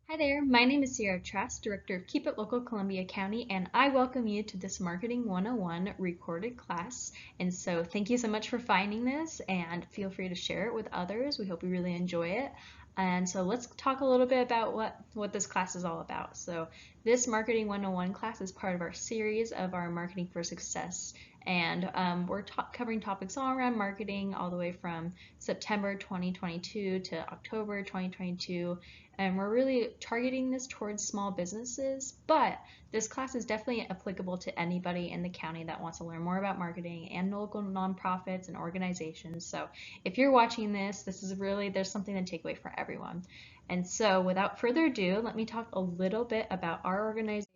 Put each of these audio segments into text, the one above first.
Hi there, my name is Sierra Trask, Director of Keep It Local Columbia County, and I welcome you to this Marketing 101 recorded class. And so thank you so much for finding this, and feel free to share it with others. We hope you really enjoy it. And so let's talk a little bit about what this class is all about. So this Marketing 101 class is part of our series of our Marketing for Success. And we're covering topics all around marketing, all the way from September 2022 to October 2022. And we're really targeting this towards small businesses, but this class is definitely applicable to anybody in the county that wants to learn more about marketing and local nonprofits and organizations. So if you're watching this, there's something to take away for everyone. And so without further ado, let me talk a little bit about our organization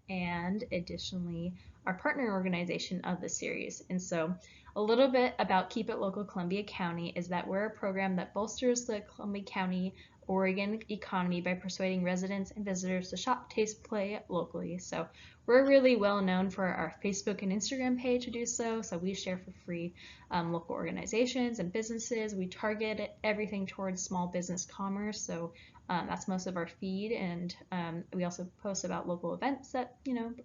and additionally our partner organization of the series. And so a little bit about Keep It Local Columbia County is that we're a program that bolsters the Columbia County Oregon economy by persuading residents and visitors to shop, taste, play locally. So we're really well known for our Facebook and Instagram page to do so. So we share for free local organizations and businesses. We target everything towards small business commerce. So that's most of our feed, and we also post about local events that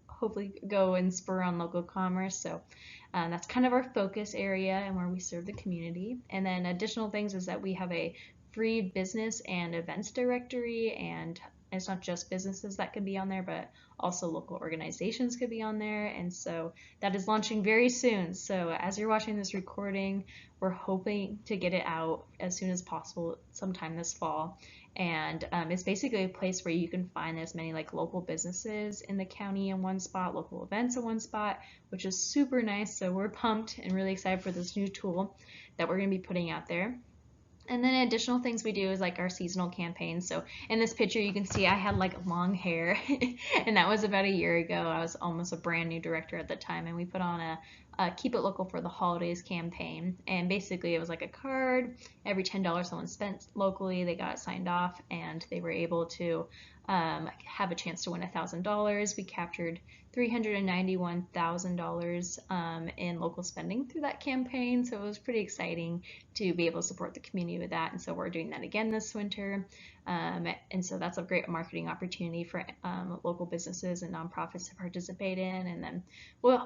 hopefully go and spur on local commerce. So that's kind of our focus area and where we serve the community. And then additional things is that we have a free business and events directory, and it's not just businesses that could be on there, but also local organizations could be on there. And so that is launching very soon. So as you're watching this recording, we're hoping to get it out as soon as possible sometime this fall. And it's basically a place where you can find as many like local businesses in the county in one spot, local events in one spot, which is super nice. So we're pumped and really excited for this new tool that we're going to be putting out there. And then additional things we do is like our seasonal campaigns. So in this picture, you can see I had like long hair, and that was about a year ago. I was almost a brand new director at the time, and we put on a Keep It Local for the Holidays campaign. And basically, it was like a card. Every $10 someone spent locally, they got it signed off, and they were able to have a chance to win $1,000. We captured $391,000 in local spending through that campaign, so it was pretty exciting to be able to support the community with that. And so we're doing that again this winter, and so that's a great marketing opportunity for local businesses and nonprofits to participate in. And then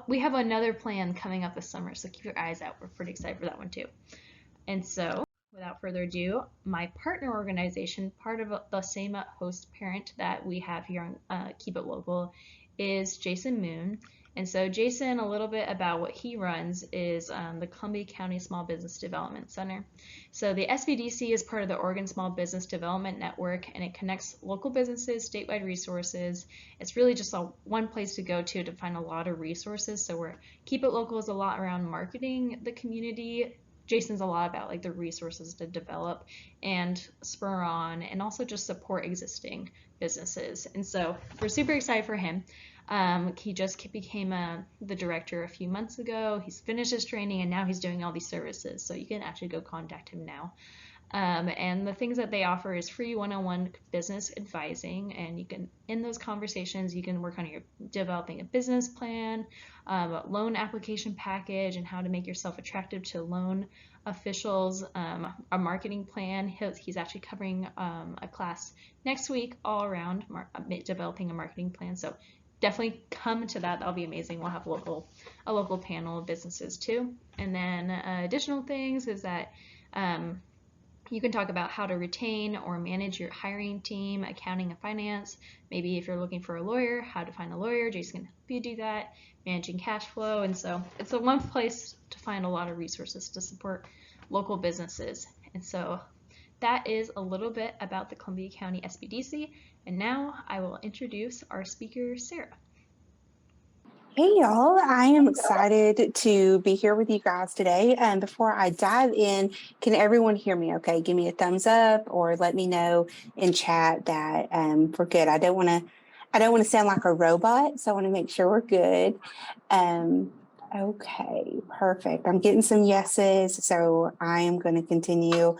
we have another plan coming up this summer, so keep your eyes out. We're pretty excited for that one too. And so without further ado, my partner organization, part of the same host parent that we have here on Keep It Local, is Jason Moon. And so Jason, a little bit about what he runs is the Columbia County Small Business Development Center. So the SBDC is part of the Oregon Small Business Development Network, and it connects local businesses, statewide resources. It's really just one place to go to find a lot of resources. So we're Keep It Local is a lot around marketing the community. Jason's a lot about like the resources to develop and spur on, and also just support existing businesses. And so we're super excited for him. He just became the director a few months ago. He's finished his training, and now he's doing all these services. So you can actually go contact him now. And the things that they offer is free one-on-one business advising, and you can, in those conversations, you can work on your developing a business plan, loan application package, and how to make yourself attractive to loan officials, a marketing plan. He's actually covering a class next week all around developing a marketing plan. So definitely come to that. That'll be amazing. We'll have a local panel of businesses too. And then additional things is that you can talk about how to retain or manage your hiring team, accounting and finance. Maybe if you're looking for a lawyer, how to find a lawyer. Jason can help you do that. Managing cash flow. And so it's a one place to find a lot of resources to support local businesses. And so that is a little bit about the Columbia County SBDC. And now I will introduce our speaker, Sarah. Hey y'all, I am excited to be here with you guys today. And before I dive in, can everyone hear me okay? Give me a thumbs up or let me know in chat that we're good. I don't want to sound like a robot, so I want to make sure we're good. Okay, perfect. I'm getting some yeses, so I am going to continue.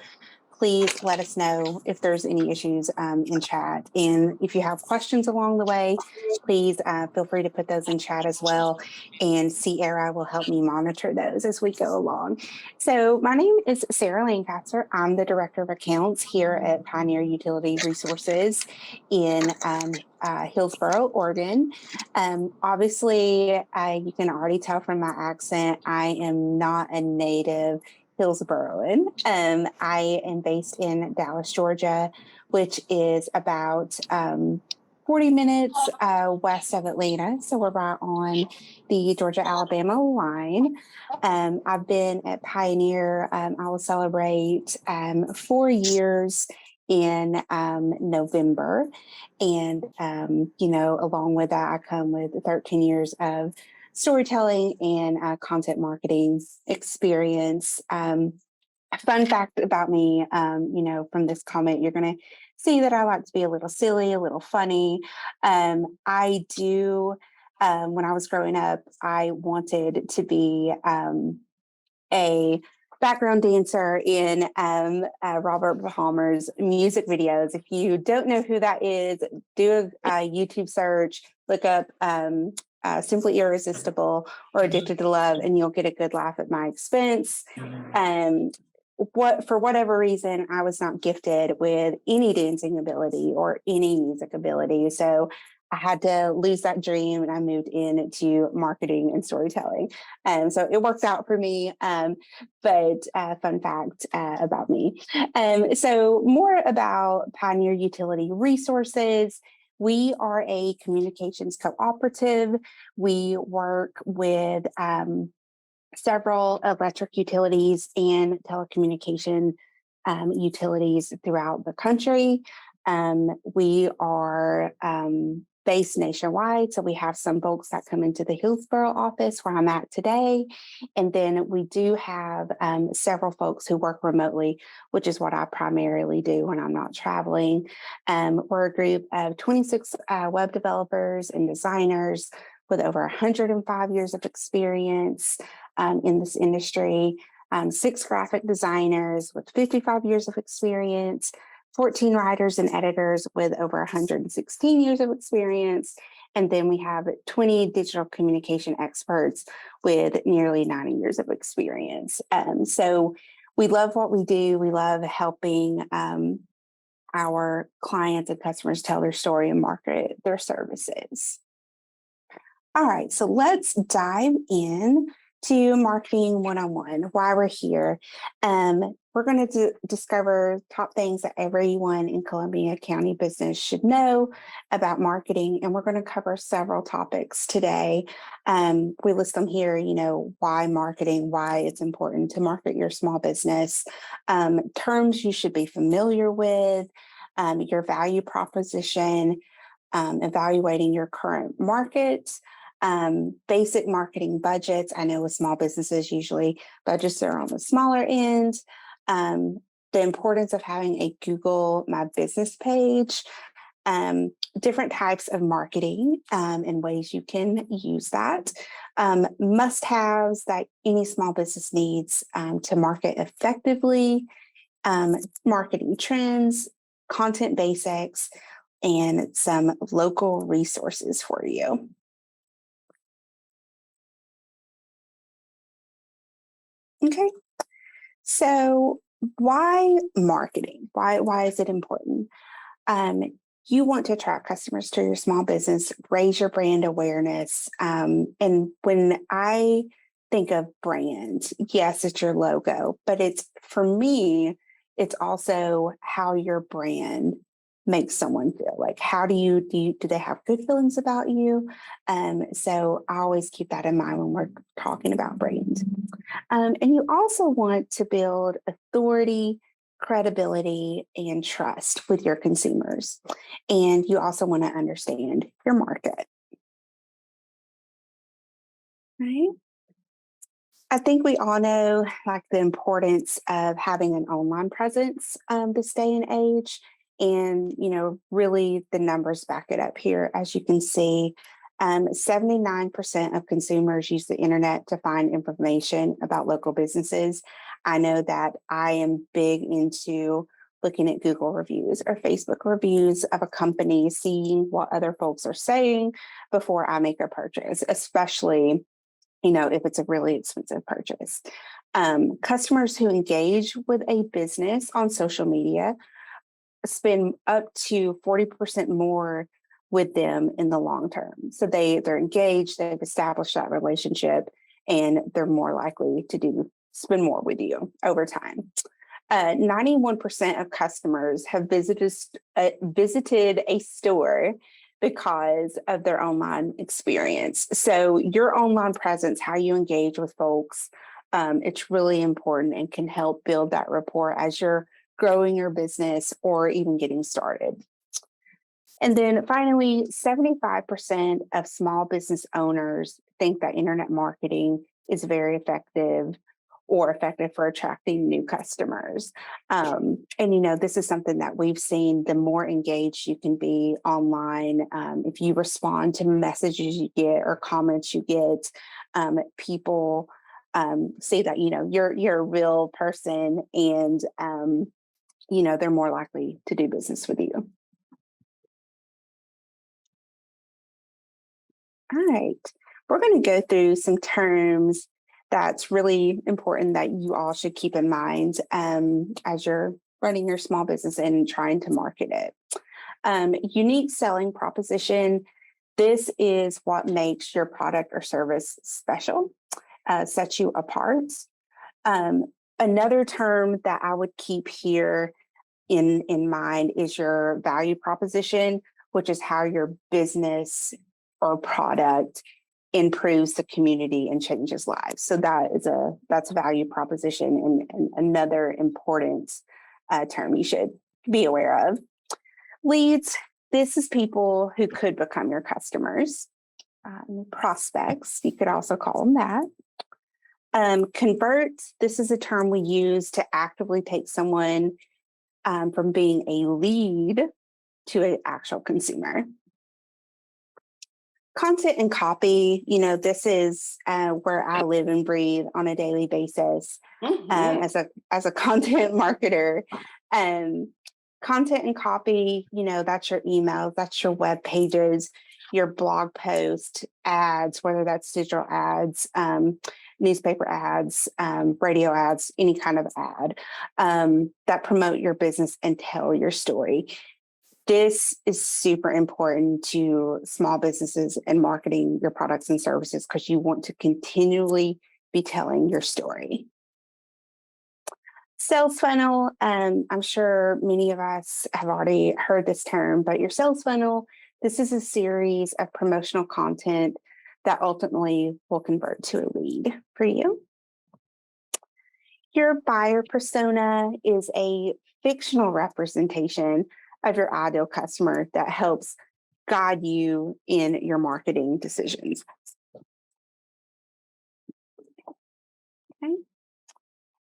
please let us know if there's any issues in chat. And if you have questions along the way, please feel free to put those in chat as well. And Sierra will help me monitor those as we go along. So my name is Sarah Lancaster. I'm the Director of Accounts here at Pioneer Utility Resources in Hillsboro, Oregon. Obviously, you can already tell from my accent, I am not a native Hillsboroan. I am based in Dallas, Georgia, which is about 40 minutes west of Atlanta. So we're right on the Georgia-Alabama line. I've been at Pioneer. I will celebrate 4 years in November. And, along with that, I come with 13 years of storytelling and content marketing experience. A fun fact about me, from this comment, you're going to see that I like to be a little silly, a little funny. I do, when I was growing up, I wanted to be a background dancer in Robert Palmer's music videos. If you don't know who that is, do a YouTube search, look up Simply Irresistible or Addicted to Love, and you'll get a good laugh at my expense. For whatever reason, I was not gifted with any dancing ability or any music ability. So I had to lose that dream and I moved into marketing and storytelling. So it worked out for me. But fun fact about me. So more about Pioneer Utility Resources. We are a communications cooperative. We work with several electric utilities and telecommunication utilities throughout the country. We are based nationwide, so we have some folks that come into the Hillsboro office where I'm at today, and then we do have several folks who work remotely, which is what I primarily do when I'm not traveling. We're a group of 26 web developers and designers with over 105 years of experience in this industry, 6 graphic designers with 55 years of experience, 14 writers and editors with over 116 years of experience, and then we have 20 digital communication experts with nearly 90 years of experience. So we love what we do. We love helping our clients and customers tell their story and market their services. All right, so let's dive in to Marketing 101, why we're here. We're going to discover top things that everyone in Columbia County business should know about marketing, and we're going to cover several topics today. We list them here, why marketing, why it's important to market your small business, terms you should be familiar with, your value proposition, evaluating your current market, basic marketing budgets. I know with small businesses, usually budgets are on the smaller end. The importance of having a Google My Business page, different types of marketing and ways you can use that, must-haves that any small business needs to market effectively, marketing trends, content basics, and some local resources for you. Okay, so why marketing? Why is it important? You want to attract customers to your small business, raise your brand awareness. And when I think of brand, yes, it's your logo, but for me, it's also how your brand makes someone feel. Like, how do they have good feelings about you? So I always keep that in mind when we're talking about brand. And you also want to build authority, credibility, and trust with your consumers. And you also want to understand your market. Right? I think we all know the importance of having an online presence this day and age. And, really the numbers back it up here. As you can see, 79% of consumers use the internet to find information about local businesses. I know that I am big into looking at Google reviews or Facebook reviews of a company, seeing what other folks are saying before I make a purchase, especially, if it's a really expensive purchase. Customers who engage with a business on social media spend up to 40% more with them in the long term. So they're engaged, they've established that relationship, and they're more likely to spend more with you over time. 91% of customers have visited a store because of their online experience. So your online presence, how you engage with folks, it's really important and can help build that rapport as you're growing your business or even getting started. And then finally, 75% of small business owners think that internet marketing is very effective or effective for attracting new customers. And this is something that we've seen. The more engaged you can be online, if you respond to messages you get or comments you get, people say that, you're a real person, and, they're more likely to do business with you. All right, we're going to go through some terms that's really important that you all should keep in mind as you're running your small business and trying to market it. Unique selling proposition. This is what makes your product or service special, sets you apart. Another term that I would keep here in mind is your value proposition, which is how your business or product improves the community and changes lives. So that's a value proposition, and another important term you should be aware of. Leads. This is people who could become your customers. Prospects, you could also call them that. Convert. This is a term we use to actively take someone from being a lead to an actual consumer. Content and copy, this is where I live and breathe on a daily basis as a content marketer. Content and copy, that's your emails, that's your web pages, your blog post, ads, whether that's digital ads, newspaper ads, radio ads, any kind of ad that promote your business and tell your story. This is super important to small businesses and marketing your products and services because you want to continually be telling your story. Sales funnel. I'm sure many of us have already heard this term, but your sales funnel, this is a series of promotional content that ultimately will convert to a lead for you. Your buyer persona is a fictional representation of your ideal customer that helps guide you in your marketing decisions. Okay.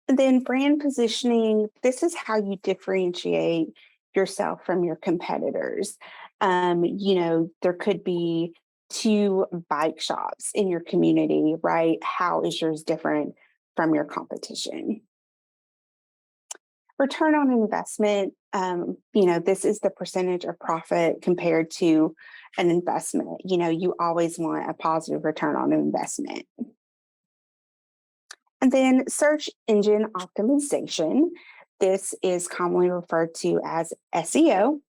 And then brand positioning, this is how you differentiate yourself from your competitors. There could be 2 bike shops in your community, right? How is yours different from your competition? Return on investment, this is the percentage of profit compared to an investment. You always want a positive return on investment. And then search engine optimization. This is commonly referred to as SEO.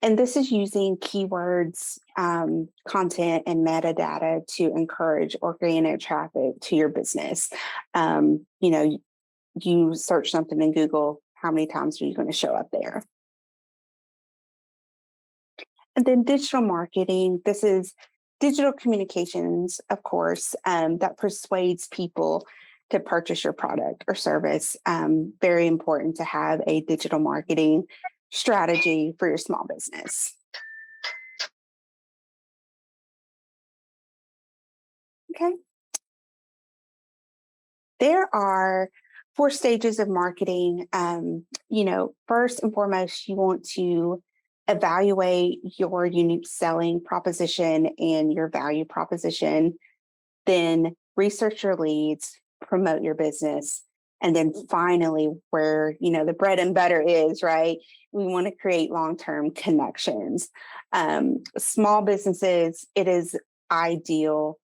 And this is using keywords, content, and metadata to encourage organic traffic to your business. You search something in Google, how many times are you going to show up there? And then digital marketing. This is digital communications, of course, that persuades people to purchase your product or service. Very important to have a digital marketing strategy for your small business. Okay. There are 4 stages of marketing. First and foremost, you want to evaluate your unique selling proposition and your value proposition. Then research your leads, promote your business, And then finally, where, the bread and butter is, right? We want to create long-term connections. Small businesses, it is ideal,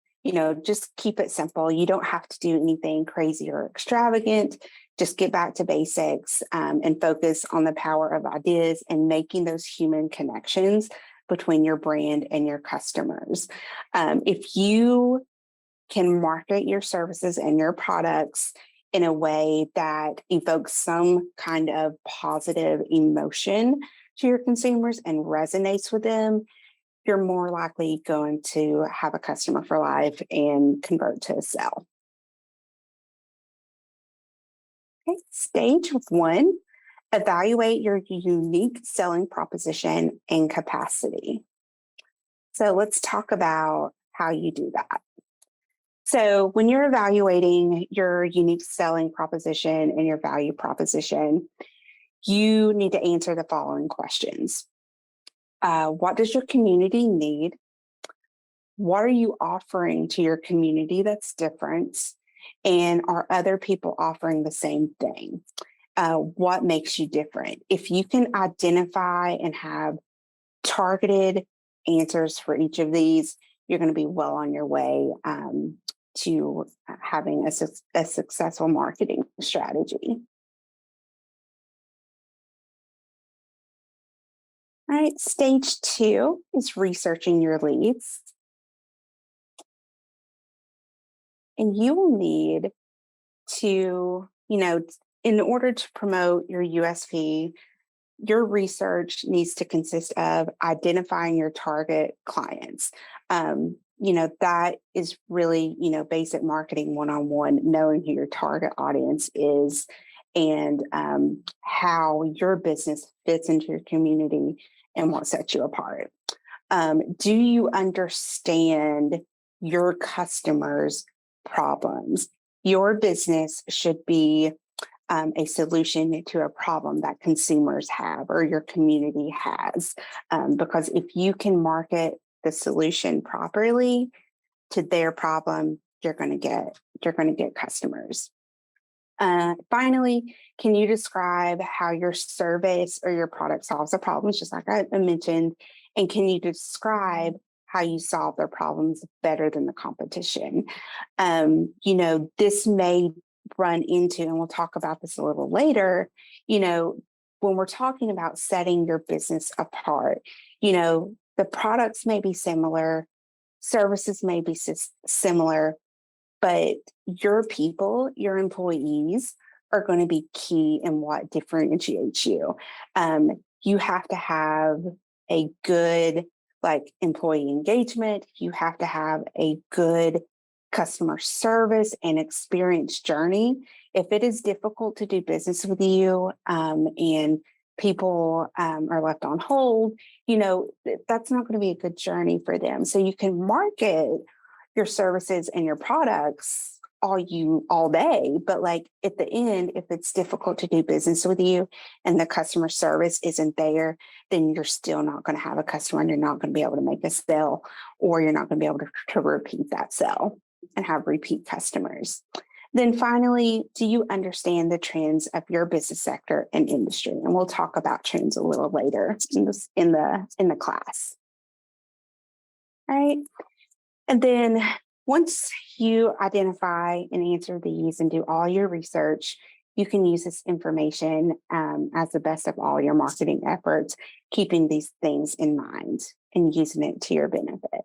just keep it simple. You don't have to do anything crazy or extravagant. Just get back to basics and focus on the power of ideas and making those human connections between your brand and your customers. If you can market your services and your products in a way that evokes some kind of positive emotion to your consumers and resonates with them, you're more likely going to have a customer for life and convert to a sale. Okay, stage 1, evaluate your unique selling proposition and capacity. So let's talk about how you do that. So when you're evaluating your unique selling proposition and your value proposition, you need to answer the following questions. What does your community need? What are you offering to your community that's different? And are other people offering the same thing? What makes you different? If you can identify and have targeted answers for each of these, you're going to be well on your way to having a successful marketing strategy. All right, stage 2 is researching your leads. And you will need to, in order to promote your USP, your research needs to consist of identifying your target clients. That is really, basic marketing 101, knowing who your target audience is and how your business fits into your community and what sets you apart. Do you understand your customers' problems? Your business should be a solution to a problem that consumers have or your community has. Because if you can market the solution properly to their problem, you're going to get customers. Finally, can you describe how your service or your product solves the problems, just like I mentioned? And can you describe how you solve their problems better than the competition? This may run into, and we'll talk about this a little later, when we're talking about setting your business apart, the products may be similar, services may be similar, but your people, your employees are going to be key in what differentiates you. You have to have a good employee engagement. You have to have a good customer service and experience journey. If it is difficult to do business with you and people are left on hold, that's not going to be a good journey for them. So you can market your services and your products all day, but at the end, if it's difficult to do business with you and the customer service isn't there, then you're still not going to have a customer and you're not going to be able to make a sale, or you're not going to be able to repeat that sale and have repeat customers. Then finally, do you understand the trends of your business sector and industry? And we'll talk about trends a little later in the class. All right. And then once you identify and answer these and do all your research, you can use this information as the best of all your marketing efforts, keeping these things in mind and using it to your benefit.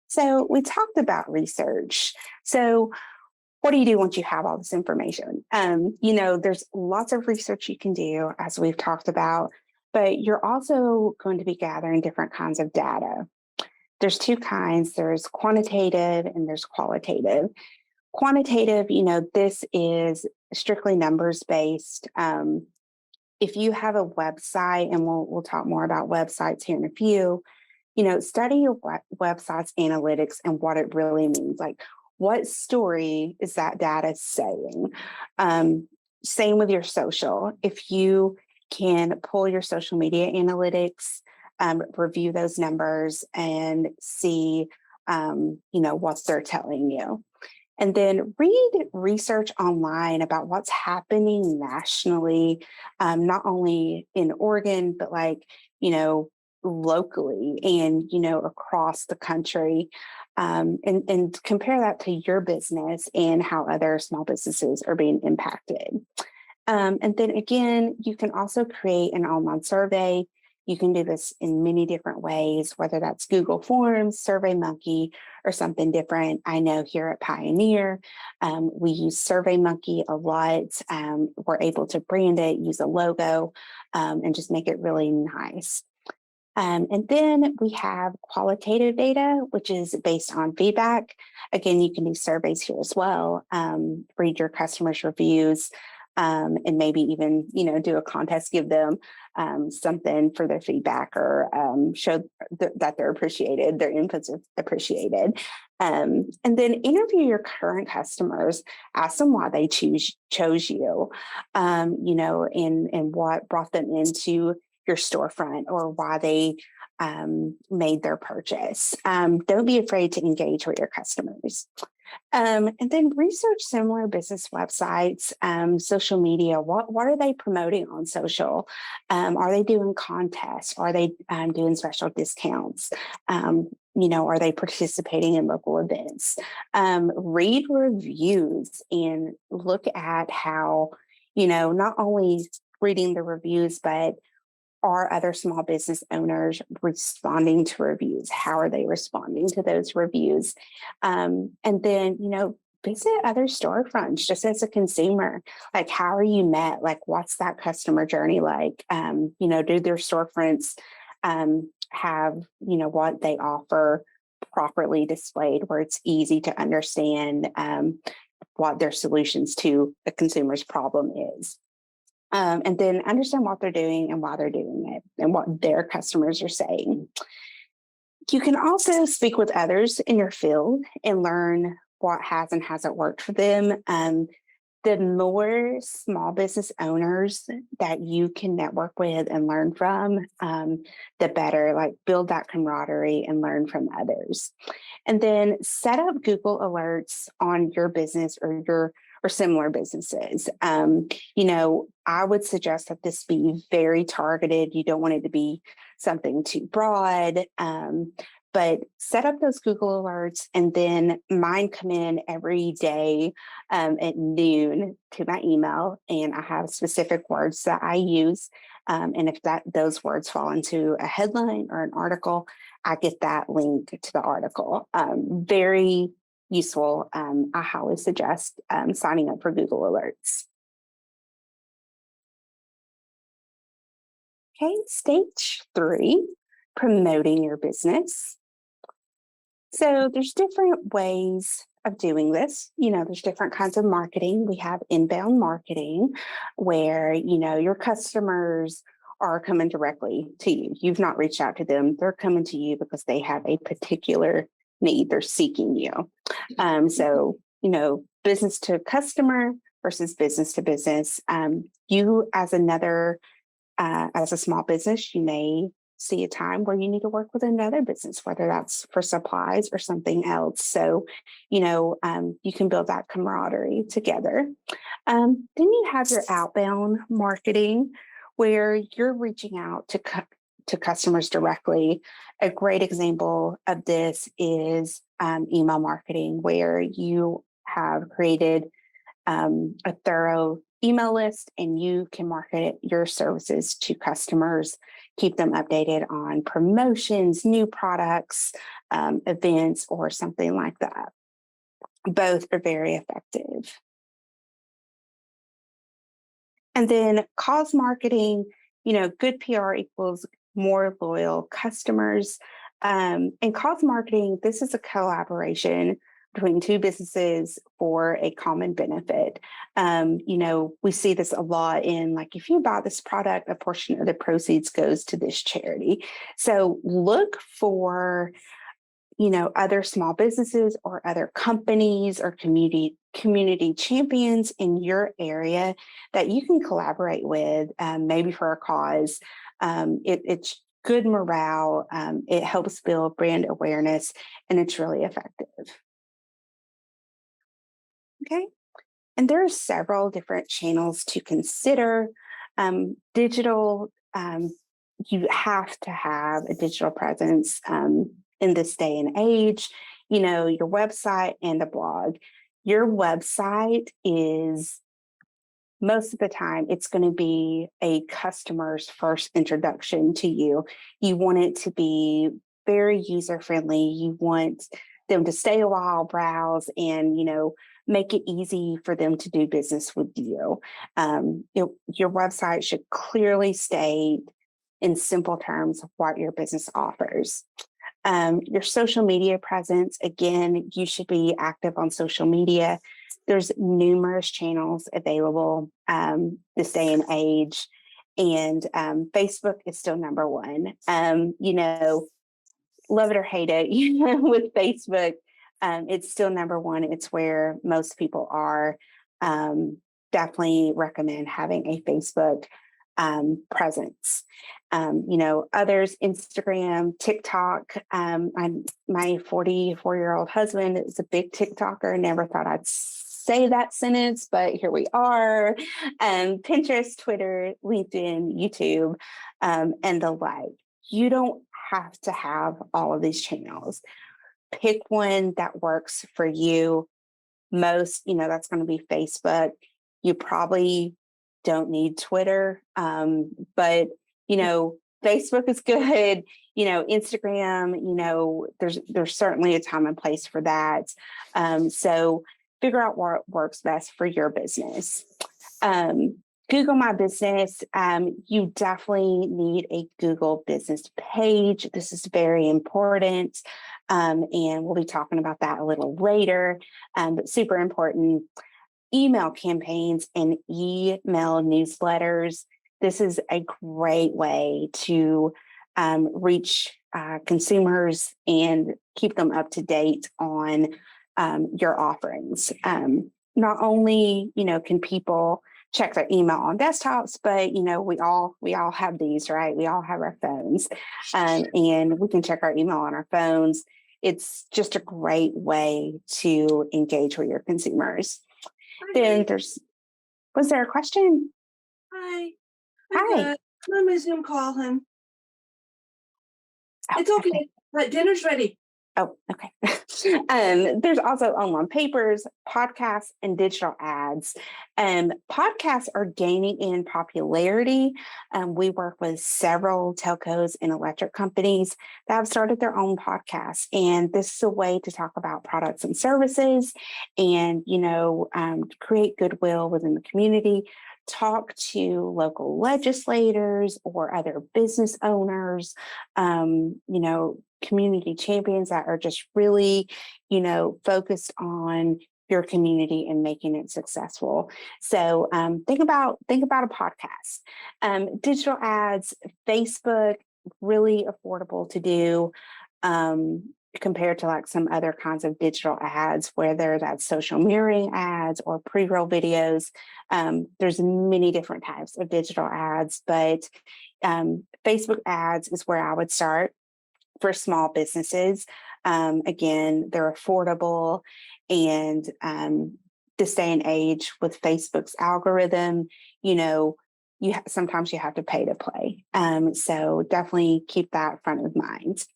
So we talked about research. So what do you do once you have all this information? There's lots of research you can do, as we've talked about, but you're also going to be gathering different kinds of data. There's 2 kinds. There's quantitative and there's qualitative. Quantitative, this is strictly numbers based. If you have a website, and we'll talk more about websites here in a few, study your website's analytics and what it really means. What story is that data saying? Same with your social. If you can pull your social media analytics, review those numbers and see what they're telling you. And then read research online about what's happening nationally, not only in Oregon, but locally and, across the country. And compare that to your business and how other small businesses are being impacted. And then again, you can also create an online survey. You can do this in many different ways, whether that's Google Forms, SurveyMonkey, or something different. I know here at Pioneer, we use SurveyMonkey a lot. We're able to brand it, use a logo, and just make it really nice. And then we have qualitative data, which is based on feedback. Again, you can do surveys here as well, read your customers' reviews, and maybe even, do a contest, give them something for their feedback or show that they're appreciated, their inputs are appreciated. And then interview your current customers, ask them why they chose you, and what brought them into your storefront or why they made their purchase. Don't be afraid to engage with your customers. And then research similar business websites, social media. What are they promoting on social? Are they doing contests? Are they doing special discounts? Are they participating in local events? Read reviews and look at how, not only reading the reviews, but are other small business owners responding to reviews? How are they responding to those reviews? And then, visit other storefronts just as a consumer. Like, how are you met? Like, what's that customer journey like? Do their storefronts have, what they offer properly displayed where it's easy to understand what their solutions to a consumer's problem is? And then understand what they're doing and why they're doing it and what their customers are saying. You can also speak with others in your field and learn what has and hasn't worked for them. The more small business owners that you can network with and learn from, the better. Like, build that camaraderie and learn from others. And then set up Google alerts on your business or similar businesses. I would suggest that this be very targeted. You don't want it to be something too broad. But set up those Google alerts, and then mine come in every day at noon to my email, and I have specific words that I use. And if those words fall into a headline or an article, I get that link to the article. Very useful. I highly suggest signing up for Google Alerts. Okay, stage 3, promoting your business. So there's different ways of doing this. There's different kinds of marketing. We have inbound marketing where, your customers are coming directly to you. You've not reached out to them. They're coming to you because they have a particular need. They're seeking you. So, business to customer versus business to business. You as a small business, you may see a time where you need to work with another business, whether that's for supplies or something else. So, you can build that camaraderie together. Then you have your outbound marketing where you're reaching out to customers directly. A great example of this is email marketing, where you have created a thorough email list and you can market your services to customers, keep them updated on promotions, new products, events, or something like that. Both are very effective. And then cause marketing, good PR equals more loyal customers. And cause marketing, this is a collaboration between two businesses for a common benefit. We see this a lot in, like, if you buy this product, a portion of the proceeds goes to this charity. So look for, other small businesses or other companies or community champions in your area that you can collaborate with, maybe for a cause. It's good morale. It helps build brand awareness, and it's really effective. Okay. And there are several different channels to consider. Digital, you have to have a digital presence in this day and age, your website and a blog. Your website is most of the time it's going to be a customer's first introduction to you. You want it to be very user friendly. You want them to stay a while, browse, and make it easy for them to do business with you. Your website should clearly state in simple terms what your business offers. Your social media presence, again, you should be active on social media. There's numerous channels available this day and age, and Facebook is still number one. Love it or hate it, with Facebook, it's still number one. It's where most people are. Definitely recommend having a Facebook presence. Others, Instagram, TikTok. My 44-year-old husband is a big TikToker. Never thought I'd say that sentence, but here we are. Pinterest, Twitter, LinkedIn, YouTube, and the like. You don't have to have all of these channels. Pick one that works for you. Most, that's going to be Facebook. You probably don't need Twitter, but Facebook is good. Instagram, there's certainly a time and place for that. So figure out what works best for your business. Google My Business, you definitely need a Google business page. This is very important. And we'll be talking about that a little later, but super important. Email campaigns and email newsletters. This is a great way to reach consumers and keep them up to date on your offerings. Not only, can people check their email on desktops, but we all have these, right? We all have our phones, and we can check our email on our phones. It's just a great way to engage with your consumers. Then was there a question? Hi. Hi. I'm just gonna call him. Oh, It's okay, but dinner's ready. Oh, okay. There's also online papers, podcasts, and digital ads. Podcasts are gaining in popularity. We work with several telcos and electric companies that have started their own podcasts. And this is a way to talk about products and services and, create goodwill within the community. Talk to local legislators or other business owners, community champions that are just really, focused on your community and making it successful. So think about a podcast. Digital ads, Facebook, really affordable to do. Compared to like some other kinds of digital ads, whether that's social mirroring ads or pre-roll videos. There's many different types of digital ads, but Facebook ads is where I would start for small businesses. Again, they're affordable, and this day and age with Facebook's algorithm, sometimes you have to pay to play. So definitely keep that front of mind.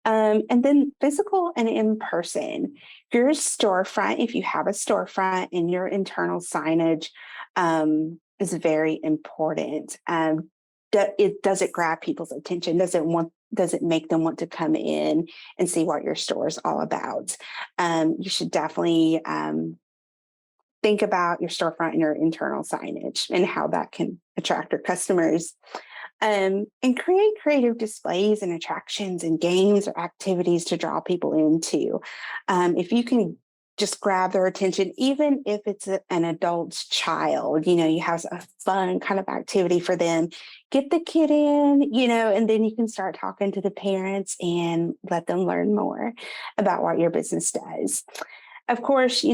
And then physical and in person. Your storefront, if you have a storefront, and your internal signage is very important. Does it grab people's attention? Does it make them want to come in and see what your store is all about? You should definitely think about your storefront and your internal signage and how that can attract your customers. And create creative displays and attractions and games or activities to draw people into. If you can just grab their attention, even if it's an adult's child, you have a fun kind of activity for them, get the kid in, and then you can start talking to the parents and let them learn more about what your business does. Of course,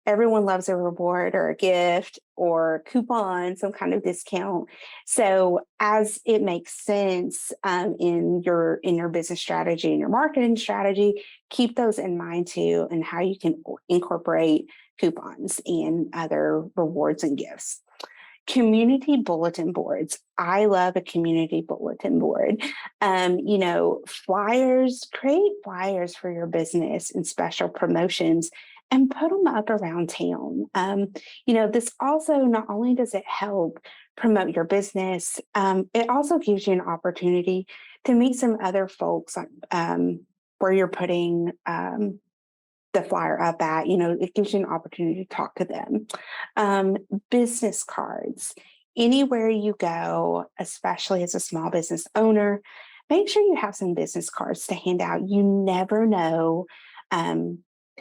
everyone loves a reward or a gift or coupon, some kind of discount. So as it makes sense in your business strategy and your marketing strategy, keep those in mind too, and how you can incorporate coupons and other rewards and gifts. Community bulletin boards. I love a community bulletin board. Flyers, create flyers for your business and special promotions and put them up around town. This also not only does it help promote your business, it also gives you an opportunity to meet some other folks where you're putting the flyer up at, it gives you an opportunity to talk to them. Business cards. Anywhere you go, especially as a small business owner, make sure you have some business cards to hand out. You never know who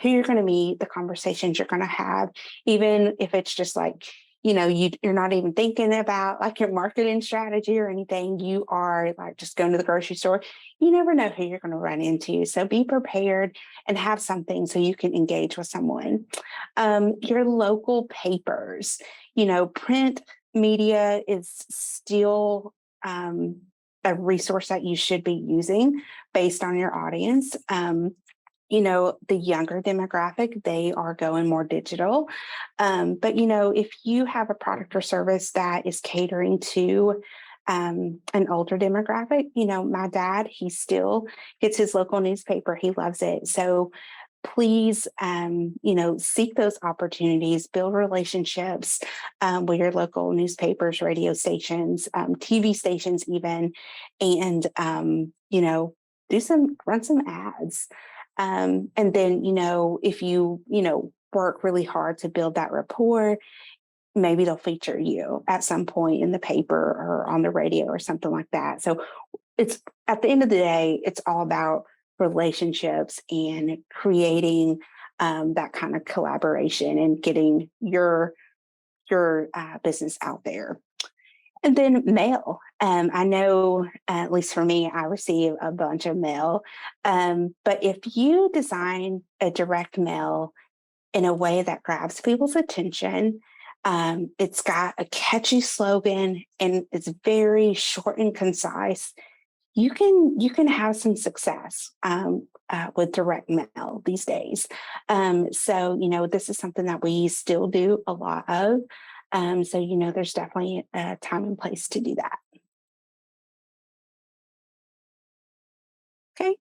you're going to meet, the conversations you're going to have, even if it's just like, you're not even thinking about like your marketing strategy or anything. You are like just going to the grocery store. You never know who you're going to run into. So be prepared and have something so you can engage with someone. Your local papers, print media is still a resource that you should be using based on your audience. The younger demographic, they are going more digital. But if you have a product or service that is catering to an older demographic, my dad, he still gets his local newspaper. He loves it. So please, seek those opportunities, build relationships with your local newspapers, radio stations, TV stations, even, and, run some ads. And then, if you, work really hard to build that rapport, maybe they'll feature you at some point in the paper or on the radio or something like that. So it's at the end of the day, it's all about relationships and creating that kind of collaboration and getting your business out there. And then mail. I know, at least for me, I receive a bunch of mail. But if you design a direct mail in a way that grabs people's attention, it's got a catchy slogan and it's very short and concise, you can have some success with direct mail these days. So this is something that we still do a lot of. So there's definitely a time and place to do that. Okay.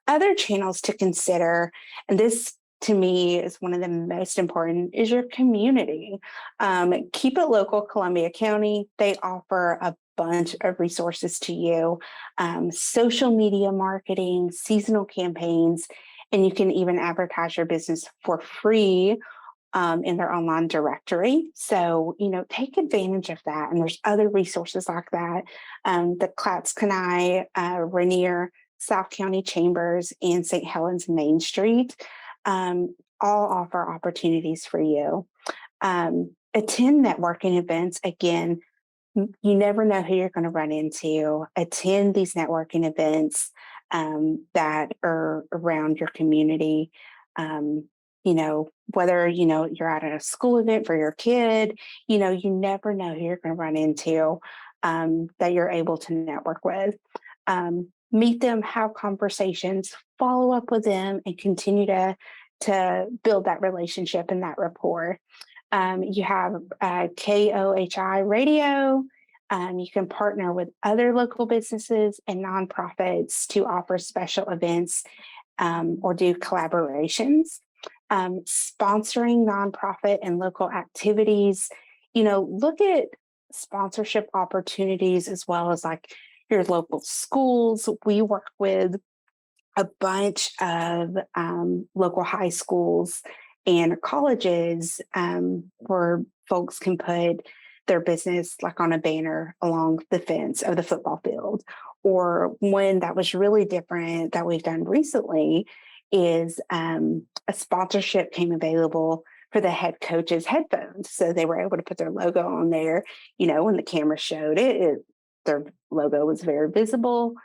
Other channels to consider, and this to me is one of the most important, is your community. Keep It Local Columbia County. They offer a bunch of resources to you, social media marketing, seasonal campaigns, and you can even advertise your business for free in their online directory. So, take advantage of that. And there's other resources like that. The Clatskanie, Rainier, South County Chambers, and St. Helens Main Street all offer opportunities for you. Attend networking events. Again, you never know who you're going to run into. Attend these networking events that are around your community. Whether, you're at a school event for your kid, you never know who you're going to run into that you're able to network with. Meet them, have conversations, follow up with them, and continue to build that relationship and that rapport. You have KOHI radio. You can partner with other local businesses and nonprofits to offer special events or do collaborations. Sponsoring nonprofit and local activities. Look at sponsorship opportunities as well as like your local schools. We work with a bunch of local high schools and colleges where folks can put their business like on a banner along the fence of the football field. Or one that was really different that we've done recently is a sponsorship came available for the head coach's headphones. So they were able to put their logo on there, when the camera showed it, their logo was very visible.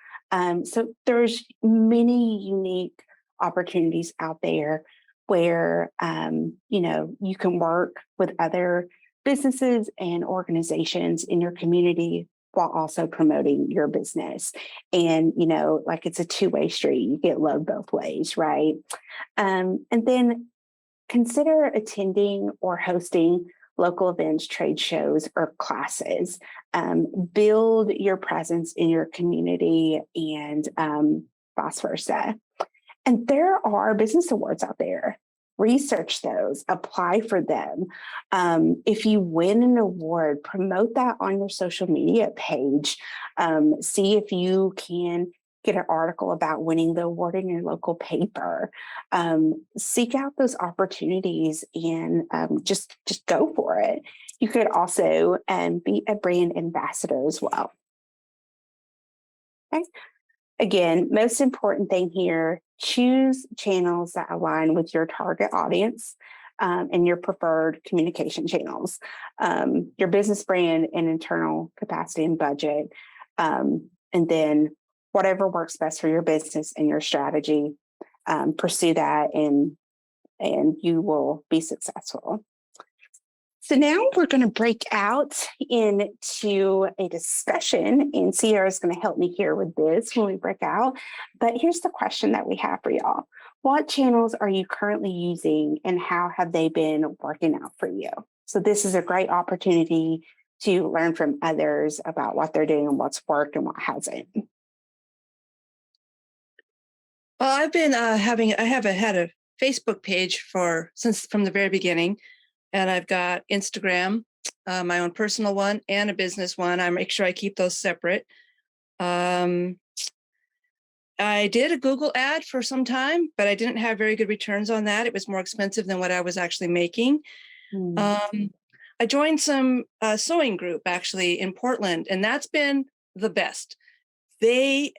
So there's many unique opportunities out there where, you can work with other businesses and organizations in your community while also promoting your business. And, like it's a two-way street. You get love both ways, right? And then consider attending or hosting local events, trade shows, or classes. Build your presence in your community and vice versa. And there are business awards out there. Research those, apply for them. If you win an award, promote that on your social media page. See if you can get an article about winning the award in your local paper. Seek out those opportunities and just go for it. You could also be a brand ambassador as well. Okay. Again, most important thing here, choose channels that align with your target audience and your preferred communication channels, your business brand and internal capacity and budget. And then whatever works best for your business and your strategy, pursue that and you will be successful. So now we're going to break out into a discussion, and Sierra is going to help me here with this when we break out. But here's the question that we have for y'all. What channels are you currently using and how have they been working out for you? So this is a great opportunity to learn from others about what they're doing and what's worked and what hasn't. Well, I've been I have had a Facebook page since from the very beginning, and I've got Instagram, my own personal one and a business one. I make sure I keep those separate. I did a Google ad for some time, but I didn't have very good returns on that. It was more expensive than what I was actually making. I joined some sewing group actually in Portland, and that's been the best. A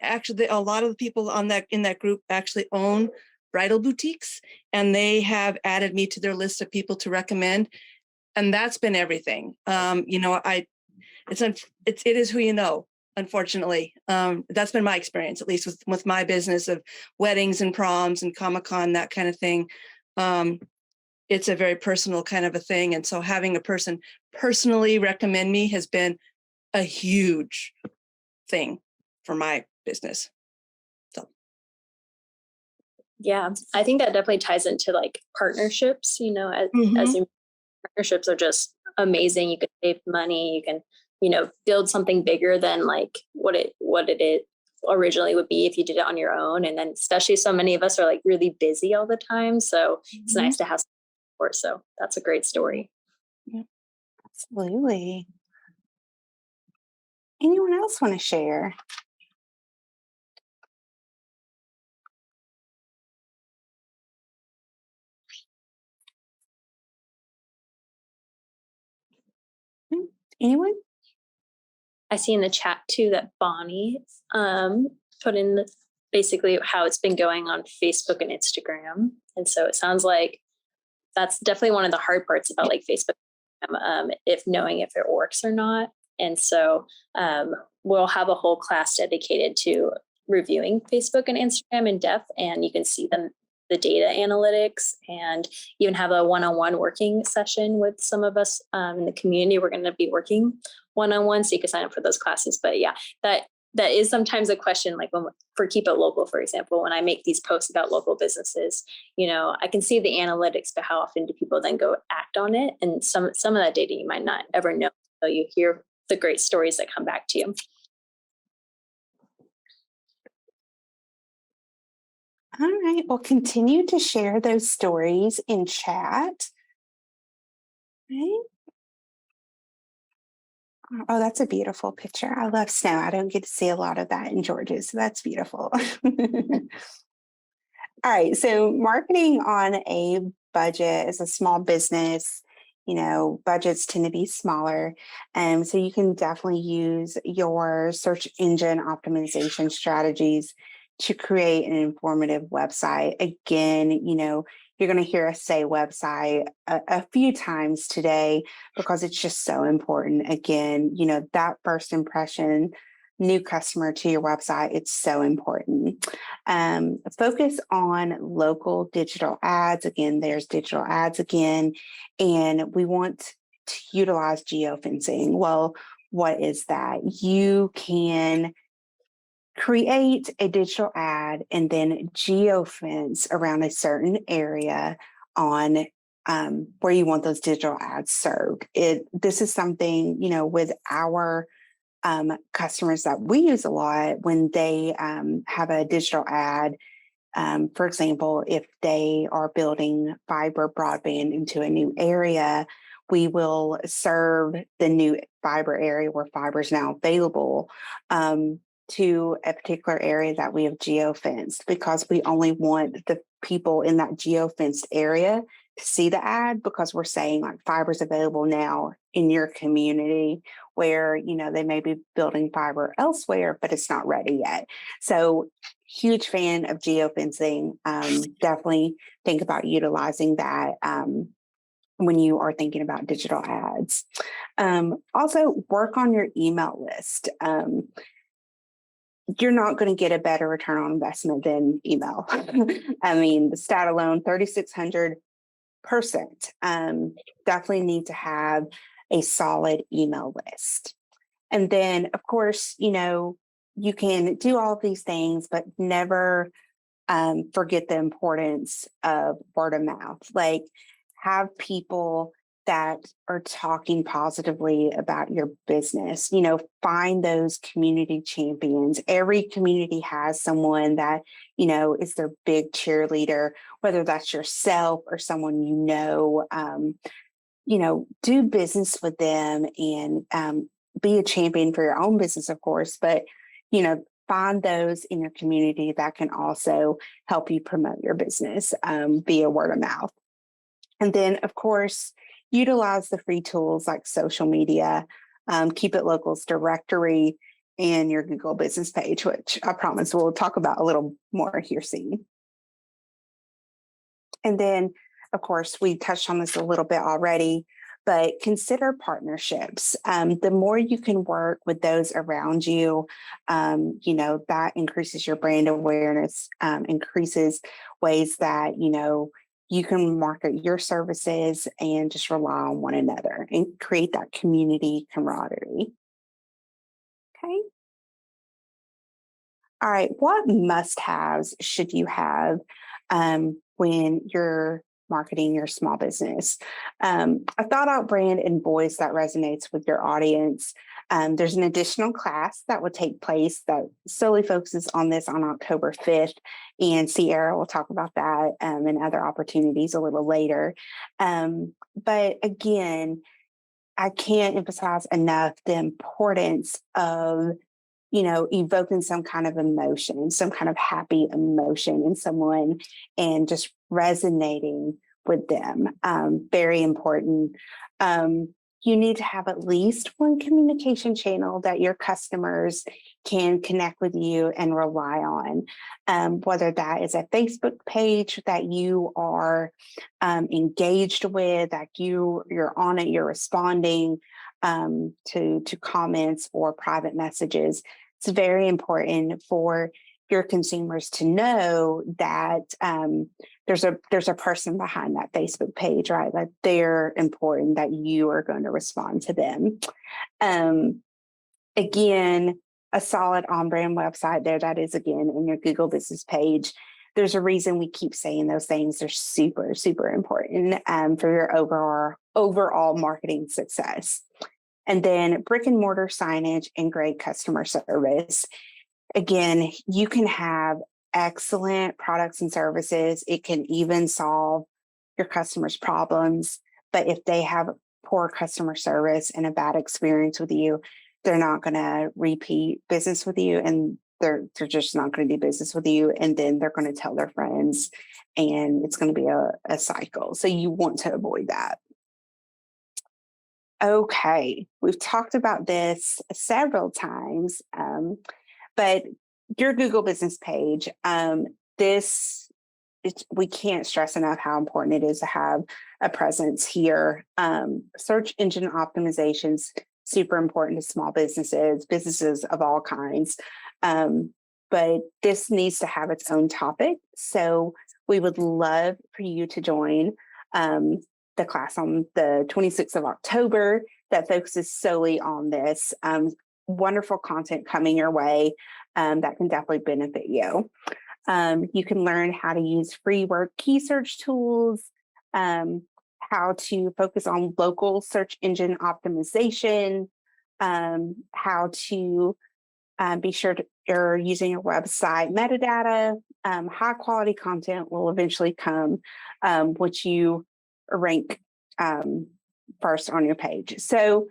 lot of the people in that group actually own bridal boutiques, and they have added me to their list of people to recommend, and that's been everything. It is who you know. Unfortunately, that's been my experience, at least with my business of weddings and proms and Comic-Con, that kind of thing. It's a very personal kind of a thing, and so having a person personally recommend me has been a huge thing for my business. So yeah, I think that definitely ties into like partnerships, as partnerships are just amazing. You can save money, you can, build something bigger than like what it is originally would be if you did it on your own. And then especially so many of us are like really busy all the time. So it's nice to have support. So that's a great story. Yeah, absolutely. Anyone else want to share? Anyone? I see in the chat too that Bonnie put in basically how it's been going on Facebook and Instagram. And so it sounds like that's definitely one of the hard parts about like Facebook, if knowing if it works or not. And so we'll have a whole class dedicated to reviewing Facebook and Instagram in depth, and you can see the data analytics, and even have a one-on-one working session with some of us in the community. We're going to be working one-on-one, so you can sign up for those classes. But yeah, that is sometimes a question, like for Keep It Local, for example, when I make these posts about local businesses, I can see the analytics, but how often do people then go act on it? And some of that data you might not ever know until you hear the great stories that come back to you. All right, well, continue to share those stories in chat. Okay. Oh, that's a beautiful picture. I love snow. I don't get to see a lot of that in Georgia, so that's beautiful. All right, so marketing on a budget as a small business, budgets tend to be smaller. So you can definitely use your search engine optimization strategies to create an informative website. Again, you're going to hear us say website a few times today because it's just so important. Again, that first impression, new customer to your website, it's so important. Focus on local digital ads. Again, there's digital ads again, and we want to utilize geofencing. Well, what is that? You can create a digital ad and then geofence around a certain area on where you want those digital ads served. This is something, with our customers that we use a lot when they have a digital ad. For example, if they are building fiber broadband into a new area, we will serve the new fiber area where fiber is now available to a particular area that we have geofenced, because we only want the people in that geofenced area to see the ad, because we're saying like fiber is available now in your community where, they may be building fiber elsewhere, but it's not ready yet. So huge fan of geofencing. Definitely think about utilizing that when you are thinking about digital ads. Also, work on your email list. You're not going to get a better return on investment than email. I mean, the stat alone, 3,600%. Definitely need to have a solid email list. And then, of course, you can do all of these things, but never forget the importance of word of mouth. Like, have people that are talking positively about your business. Find those community champions. Every community has someone that, is their big cheerleader, whether that's yourself or someone do business with them and be a champion for your own business, of course, but, find those in your community that can also help you promote your business via word of mouth. And then, of course, utilize the free tools like social media, Keep It Local's directory, and your Google business page, which I promise we'll talk about a little more here soon. And then, of course, we touched on this a little bit already, but consider partnerships. The more you can work with those around you, that increases your brand awareness, increases ways that, you can market your services and just rely on one another and create that community camaraderie. Okay. All right. What must-haves should you have when you're marketing your small business? A thought-out brand and voice that resonates with your audience. There's an additional class that will take place that solely focuses on this on October 5th, and Sierra will talk about that and other opportunities a little later. But again, I can't emphasize enough the importance of evoking some kind of emotion, some kind of happy emotion in someone and just resonating with them. Very important. You need to have at least one communication channel that your customers can connect with you and rely on, whether that is a Facebook page that you are engaged with, that you're on it, you're responding to comments or private messages. It's very important for your consumers to know that there's a person behind that Facebook page, right? That they're important, that you are going to respond to them. Again, a solid on-brand website there. That is, again, in your Google business page. There's a reason we keep saying those things. They're super, super important for your overall marketing success. And then brick and mortar signage and great customer service. Again, you can have excellent products and services. It can even solve your customers' problems. But if they have poor customer service and a bad experience with you, they're not going to repeat business with you, and they're just not going to do business with you. And then they're going to tell their friends, and it's going to be a cycle. So you want to avoid that. Okay, we've talked about this several times, but your Google business page, we can't stress enough how important it is to have a presence here. Search engine optimization's super important to small businesses of all kinds. but this needs to have its own topic. So we would love for you to join the class on the 26th of October that focuses solely on this. Wonderful content coming your way that can definitely benefit you. You can learn how to use free word key search tools, how to focus on local search engine optimization, how to be sure you're using your website metadata. High quality content will eventually come, which you rank first on your page. So,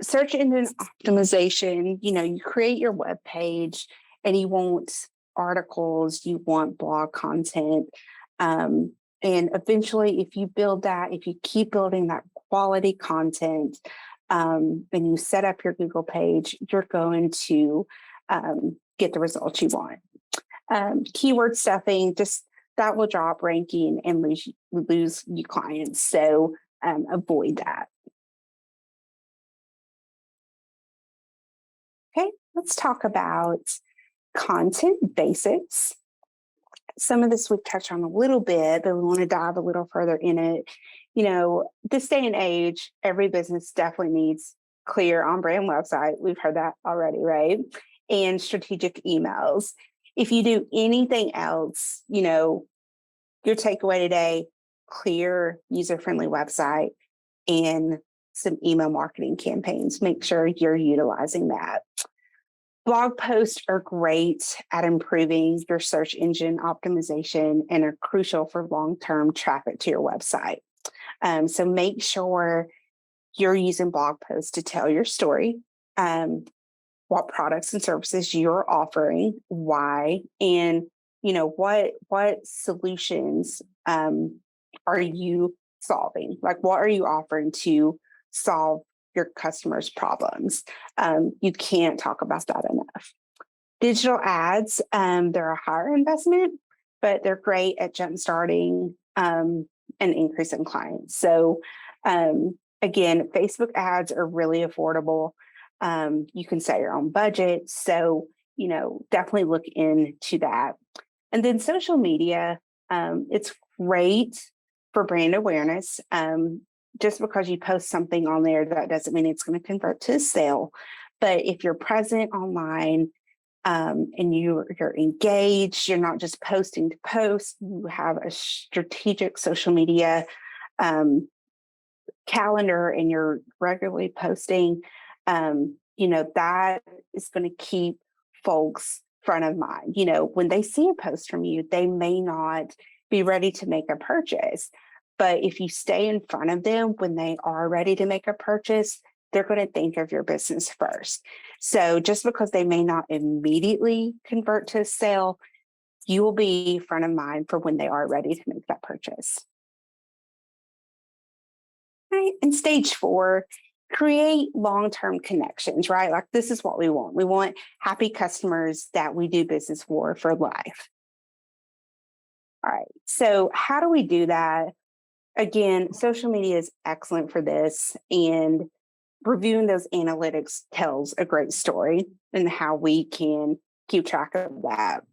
search engine optimization, you create your web page and you want articles, you want blog content. And eventually, if you keep building that quality content, and you set up your Google page, you're going to get the results you want. Keyword stuffing, just that will drop ranking and lose you clients. So avoid that. Okay, let's talk about content basics. Some of this we've touched on a little bit, but we want to dive a little further in it. This day and age, every business definitely needs clear on-brand website. We've heard that already, right? And strategic emails. If you do anything else, your takeaway today, clear, user-friendly website and some email marketing campaigns. Make sure you're utilizing that. Blog posts are great at improving your search engine optimization and are crucial for long-term traffic to your website. So make sure you're using blog posts to tell your story, what products and services you're offering, why, and what solutions are you solving? Like, what are you offering to solve your customers' problems? You can't talk about that enough. Digital ads, they're a higher investment, but they're great at jumpstarting an increase in clients. So again, Facebook ads are really affordable. You can set your own budget. So, definitely look into that. And then social media, it's great for brand awareness. Just because you post something on there, that doesn't mean it's going to convert to a sale. But if you're present online and you're engaged, you're not just posting to post, you have a strategic social media calendar and you're regularly posting, that is going to keep folks front of mind. When they see a post from you, they may not be ready to make a purchase. But if you stay in front of them when they are ready to make a purchase, they're going to think of your business first. So just because they may not immediately convert to a sale, you will be front of mind for when they are ready to make that purchase. Right. And stage 4, create long-term connections, right? Like, this is what we want. We want happy customers that we do business for life. All right. So how do we do that? Again, social media is excellent for this, and reviewing those analytics tells a great story and how we can keep track of that.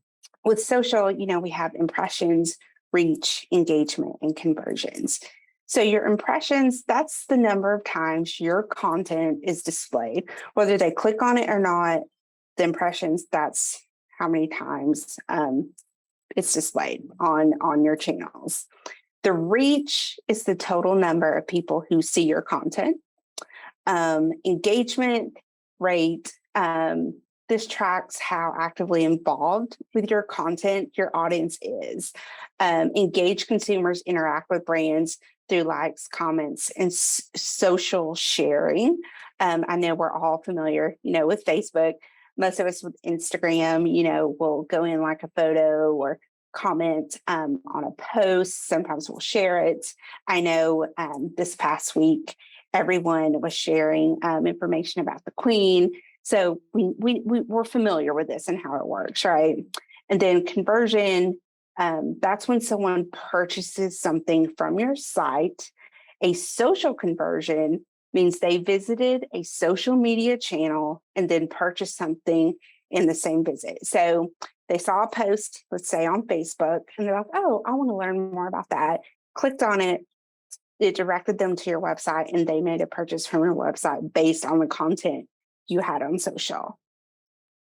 With social, we have impressions, reach, engagement, and conversions. So your impressions, that's the number of times your content is displayed. Whether they click on it or not, the impressions, that's how many times it's displayed on your channels. The reach is the total number of people who see your content. Engagement rate, this tracks how actively involved with your content your audience is. Engaged consumers interact with brands through likes, comments, and social sharing. I know we're all familiar, with Facebook. Most of us with Instagram, will go in like a photo or comment on a post. Sometimes we'll share it. I know this past week, everyone was sharing information about the Queen. So we're familiar with this and how it works, right? And then conversion, that's when someone purchases something from your site. A social conversion means they visited a social media channel and then purchased something in the same visit. So they saw a post, let's say on Facebook, and they're like, oh, I want to learn more about that. Clicked on it, it directed them to your website, and they made a purchase from your website based on the content you had on social.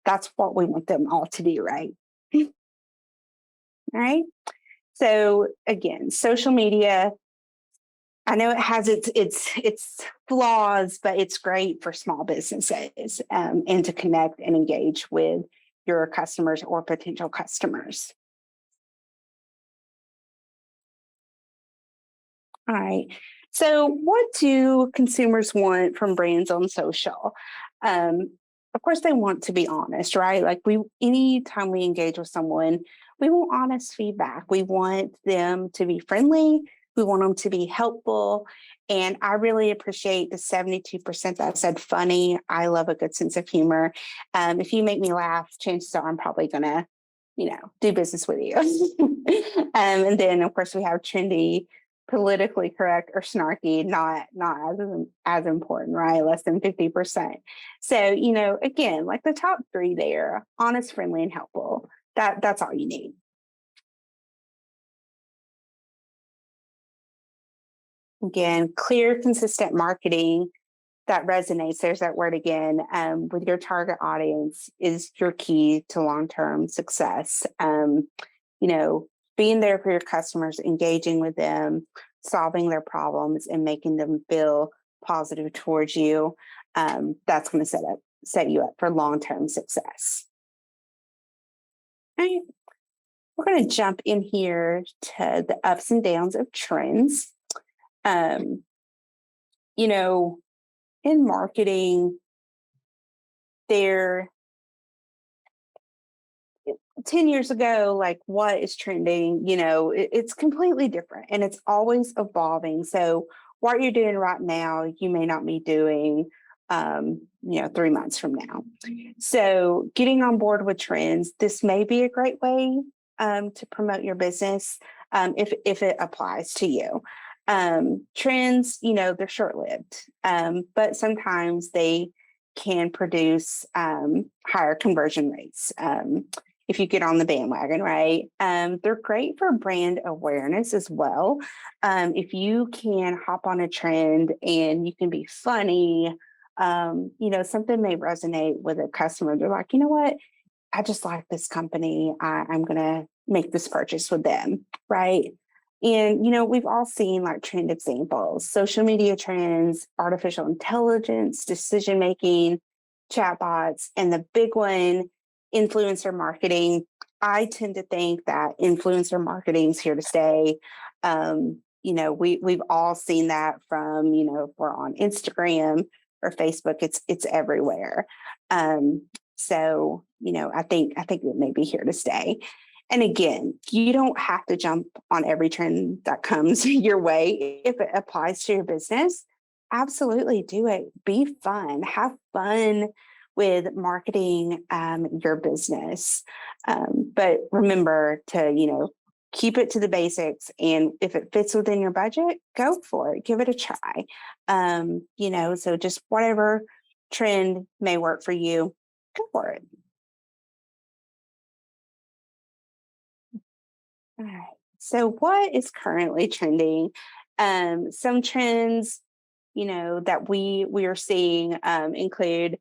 That's what we want them all to do, right? All right. So again, social media, I know it has its flaws, but it's great for small businesses and to connect and engage with your customers or potential customers. All right. So, what do consumers want from brands on social? Of course, they want to be honest, right? Like anytime we engage with someone, we want honest feedback. We want them to be friendly. We want them to be helpful. And I really appreciate the 72% that said funny. I love a good sense of humor. If you make me laugh, chances are I'm probably going to, do business with you. And then, of course, we have trendy, politically correct, or snarky, not as important, right? Less than 50%. So, again, like the top three there, honest, friendly, and helpful. That's all you need. Again, clear, consistent marketing that resonates. There's that word again, with your target audience is your key to long-term success. Being there for your customers, engaging with them, solving their problems, and making them feel positive towards you. That's going to set you up for long-term success. All right. We're going to jump in here to the ups and downs of trends. In marketing, 10 years ago, like what is trending, it's completely different and it's always evolving. So what you're doing right now, you may not be doing, 3 months from now. So getting on board with trends, this may be a great way to promote your business if it applies to you. Trends, they're short-lived, but sometimes they can produce higher conversion rates if you get on the bandwagon, right? They're great for brand awareness as well. If you can hop on a trend and you can be funny, something may resonate with a customer. They're like, you know what? I just like this company. I'm going to make this purchase with them, right? And, we've all seen like trend examples, social media trends, artificial intelligence, decision-making, chatbots, and the big one, influencer marketing. I tend to think that influencer marketing is here to stay. We've all seen that from, if we're on Instagram or Facebook, it's everywhere. So, I think it may be here to stay. And again, you don't have to jump on every trend that comes your way. If it applies to your business, absolutely do it. Be fun. Have fun with marketing your business. But remember to, keep it to the basics. And if it fits within your budget, go for it. Give it a try. So just whatever trend may work for you, go for it. All right. So what is currently trending? Some trends, that we are seeing include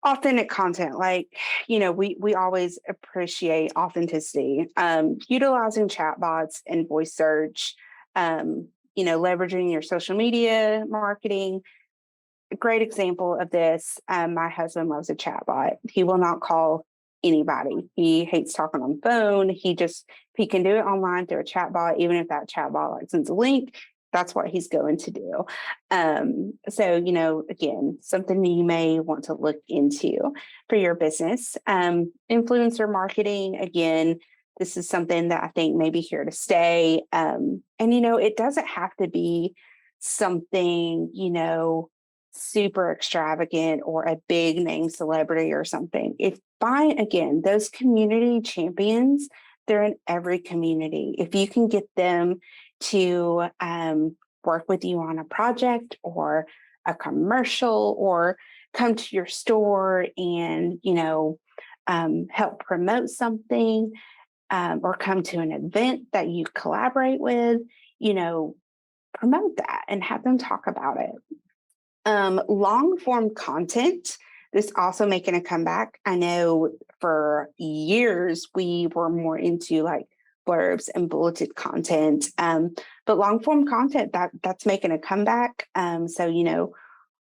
authentic content. Like, we always appreciate authenticity. Utilizing chatbots and voice search, leveraging your social media marketing. A great example of this, my husband loves a chatbot. He will not call anybody. He hates talking on the phone. If he can do it online through a chatbot, even if that chatbot sends a link, that's what he's going to do. So, again, something you may want to look into for your business. Influencer marketing, again, this is something that I think may be here to stay. And, it doesn't have to be something, super extravagant or a big name celebrity or something. Again, those community champions, they're in every community. If you can get them to work with you on a project or a commercial or come to your store and, help promote something, or come to an event that you collaborate with, promote that and have them talk about it. Long form content, this also making a comeback. I know for years we were more into like blurbs and bulleted content, but long form content that's making a comeback. So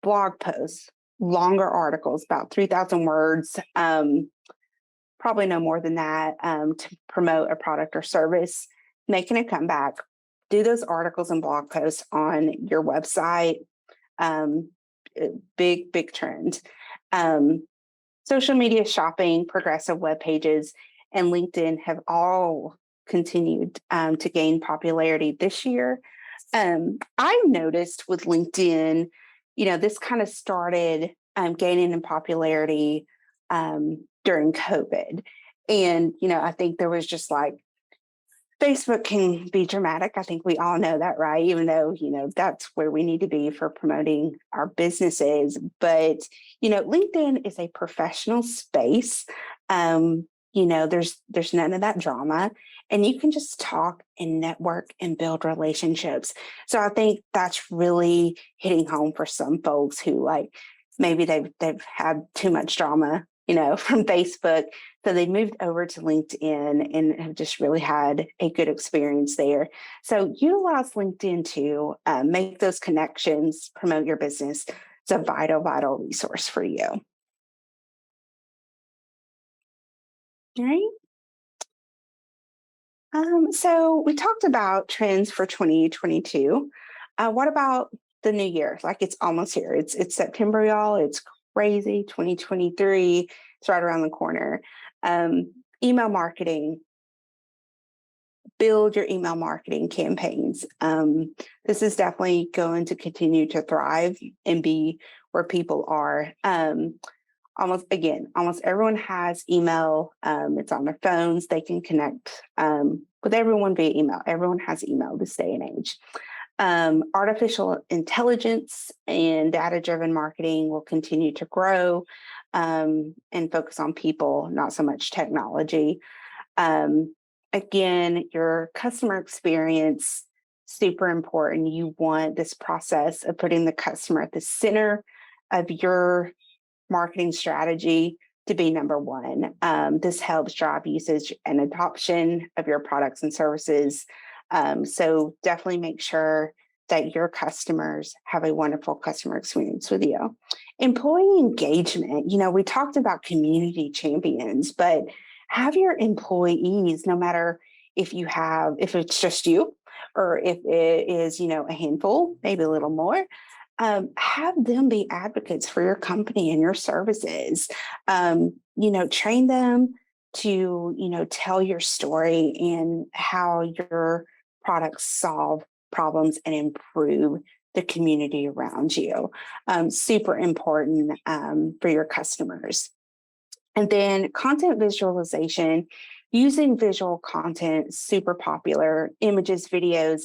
blog posts, longer articles, about 3,000 words, probably no more than that, to promote a product or service, making a comeback. Do those articles and blog posts on your website. Big trend. Social media shopping, progressive web pages, and LinkedIn have all continued to gain popularity this year. I noticed with LinkedIn, this kind of started gaining in popularity during COVID. And, I think there was just like, Facebook can be dramatic. I think we all know that, right? Even though, that's where we need to be for promoting our businesses. But, LinkedIn is a professional space. There's none of that drama, and you can just talk and network and build relationships. So I think that's really hitting home for some folks who like maybe they've had too much drama, from Facebook. So they moved over to LinkedIn and have just really had a good experience there. So utilize LinkedIn to make those connections, promote your business. It's a vital resource for you. All right. So we talked about trends for 2022. What about the new year? Like it's almost here. It's September, y'all. It's crazy. 2023. It's right around the corner. Email marketing. Build your email marketing campaigns. This is definitely going to continue to thrive and be where people are. Almost everyone has email. It's on their phones. They can connect with everyone via email. Everyone has email this day and age. Artificial intelligence and data-driven marketing will continue to grow and focus on people, not so much technology. Again, your customer experience, super important. You want this process of putting the customer at the center of your marketing strategy to be number one. This helps drive usage and adoption of your products and services. So definitely make sure that your customers have a wonderful customer experience with you. Employee engagement, we talked about community champions, but have your employees, no matter if it's just you or if it is, a handful, maybe a little more, have them be advocates for your company and your services. Train them to, tell your story and how your products solve problems and improve the community around you. Super important for your customers. And then content visualization, using visual content, super popular, images, videos,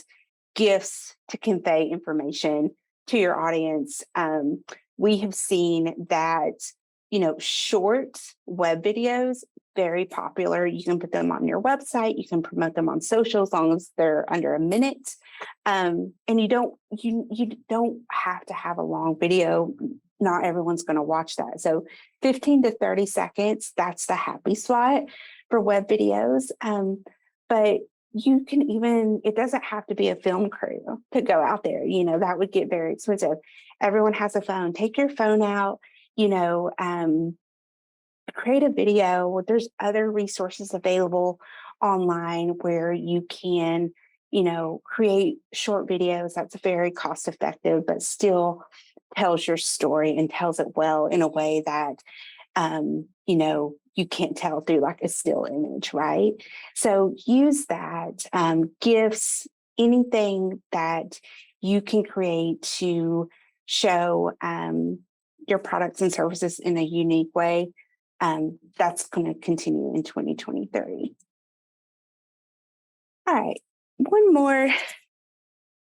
GIFs to convey information to your audience. We have seen that, short web videos, very popular. You can put them on your website. You can promote them on social as long as they're under a minute. And you don't have to have a long video. Not everyone's going to watch that. So 15 to 30 seconds, that's the happy spot for web videos. But you can it doesn't have to be a film crew to go out there. That would get very expensive. Everyone has a phone. Take your phone out, create a video. There's other resources available online where you can, create short videos. That's very cost effective, but still tells your story and tells it well in a way that, you can't tell through like a still image, right? So use that, GIFs, anything that you can create to show your products and services in a unique way. That's going to continue in 2023. All right, one more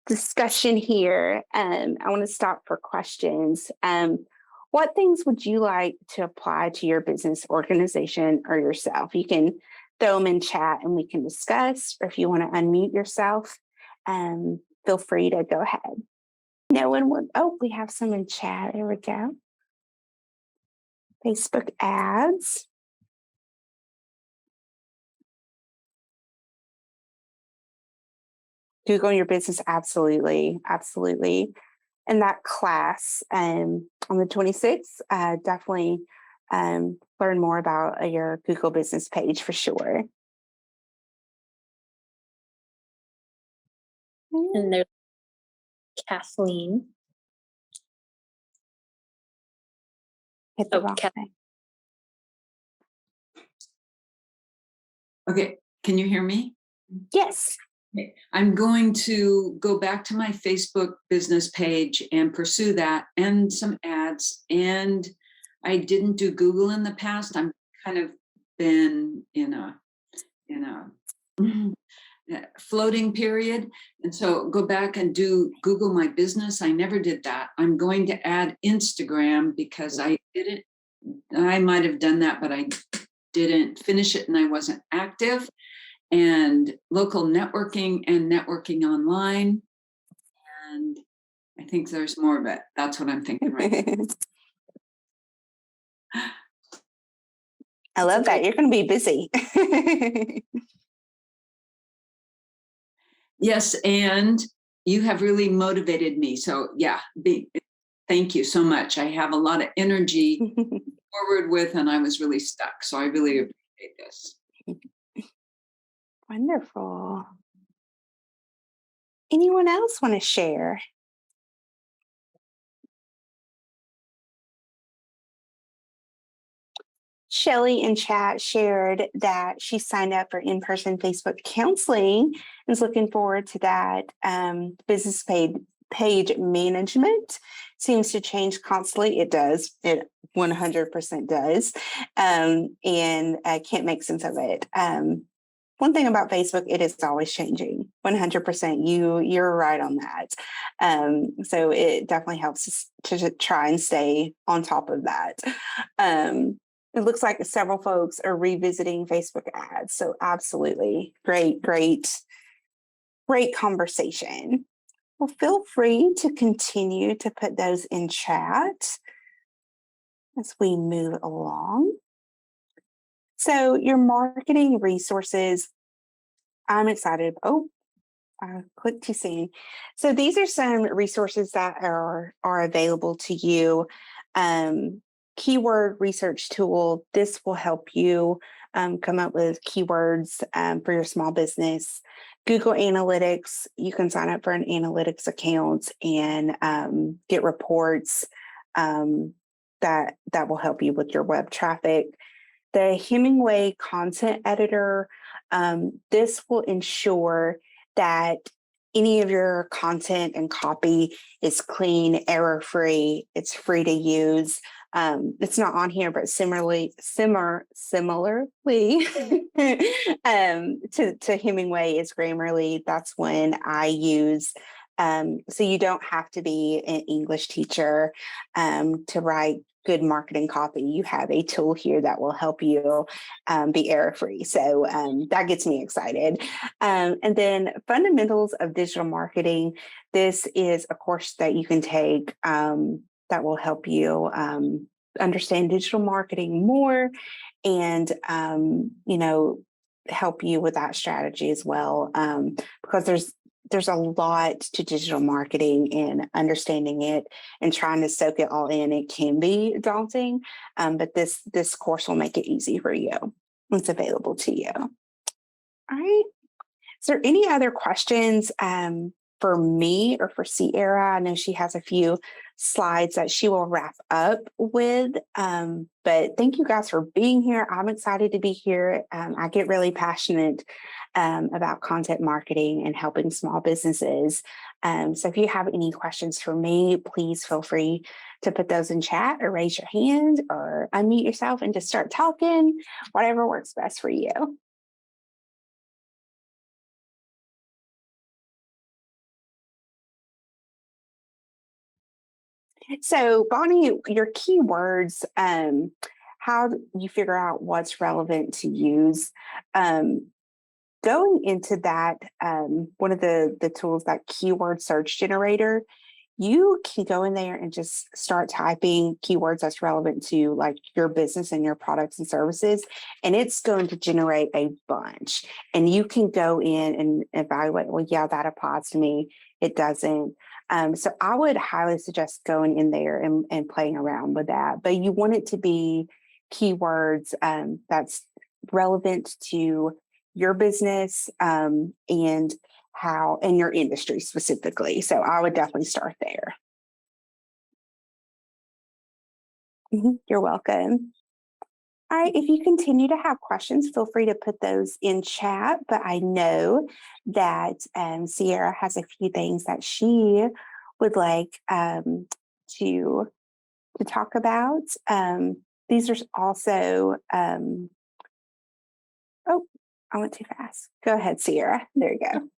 discussion here. I want to stop for questions. What things would you like to apply to your business, organization, or yourself? You can throw them in chat and we can discuss, or if you want to unmute yourself, feel free to go ahead. No one would. Oh, we have some in chat. There we go. Facebook ads. Google your business, absolutely, absolutely. And that class on the 26th, definitely learn more about your Google business page for sure. And there's Kathleen. Hit the Oh, wrong Kath- thing. Okay, can you hear me? Yes. Okay. I'm going to go back to my Facebook business page and pursue that and some ads. And I didn't do Google in the past. I'm kind of been in a floating period. And so go back and do Google My Business. I never did that. I'm going to add Instagram because I might have done that, but I didn't finish it and I wasn't active. And local networking and networking online. And I think there's more, but that's what I'm thinking right now. I love that. You're going to be busy. Yes, and you have really motivated me. So yeah, thank you so much. I have a lot of energy forward with, and I was really stuck. So I really appreciate this. Wonderful. Anyone else want to share? Shelly in chat shared that she signed up for in-person Facebook counseling and is looking forward to that. Business page management seems to change constantly. It does. It 100% does. And I can't make sense of it. One thing about Facebook, it is always changing. 100%. You're right on that. So it definitely helps us to try and stay on top of that. It looks like several folks are revisiting Facebook ads. So absolutely great conversation. Well, feel free to continue to put those in chat as we move along. So your marketing resources, I'm excited. Oh, I clicked too soon. So these are some resources that are available to you. Keyword research tool. This will help you come up with keywords for your small business. Google Analytics. You can sign up for an analytics account and get reports that will help you with your web traffic. The Hemingway content editor. This will ensure that any of your content and copy is clean, error-free. It's free to use. It's not on here, but similarly to Hemingway is Grammarly. That's when I use. So you don't have to be an English teacher to write good marketing copy. You have a tool here that will help you be error-free. So that gets me excited. And then Fundamentals of Digital Marketing. This is a course that you can take that will help you understand digital marketing more and, help you with that strategy as well. Because there's a lot to digital marketing and understanding it and trying to soak it all in. It can be daunting, but this course will make it easy for you. It's available to you. All right. Is there any other questions for me or for Sierra? I know she has a few slides that she will wrap up with, but thank you guys for being here. I'm excited to be here. I get really passionate about content marketing and helping small businesses. So if you have any questions for me, please feel free to put those in chat or raise your hand or unmute yourself and just start talking, whatever works best for you. So, Bonnie, your keywords, how you figure out what's relevant to use. Going into that, one of the tools, that keyword search generator, you can go in there and just start typing keywords that's relevant to like your business and your products and services, and it's going to generate a bunch. And you can go in and evaluate, well, yeah, that applies to me. It doesn't. So I would highly suggest going in there and playing around with that. But you want it to be keywords that's relevant to your business and how in your industry specifically. So I would definitely start there. You're welcome. All right, if you continue to have questions, feel free to put those in chat. But I know that Sierra has a few things that she would like to talk about. These are also, oh, I went too fast. Go ahead, Sierra. There you go.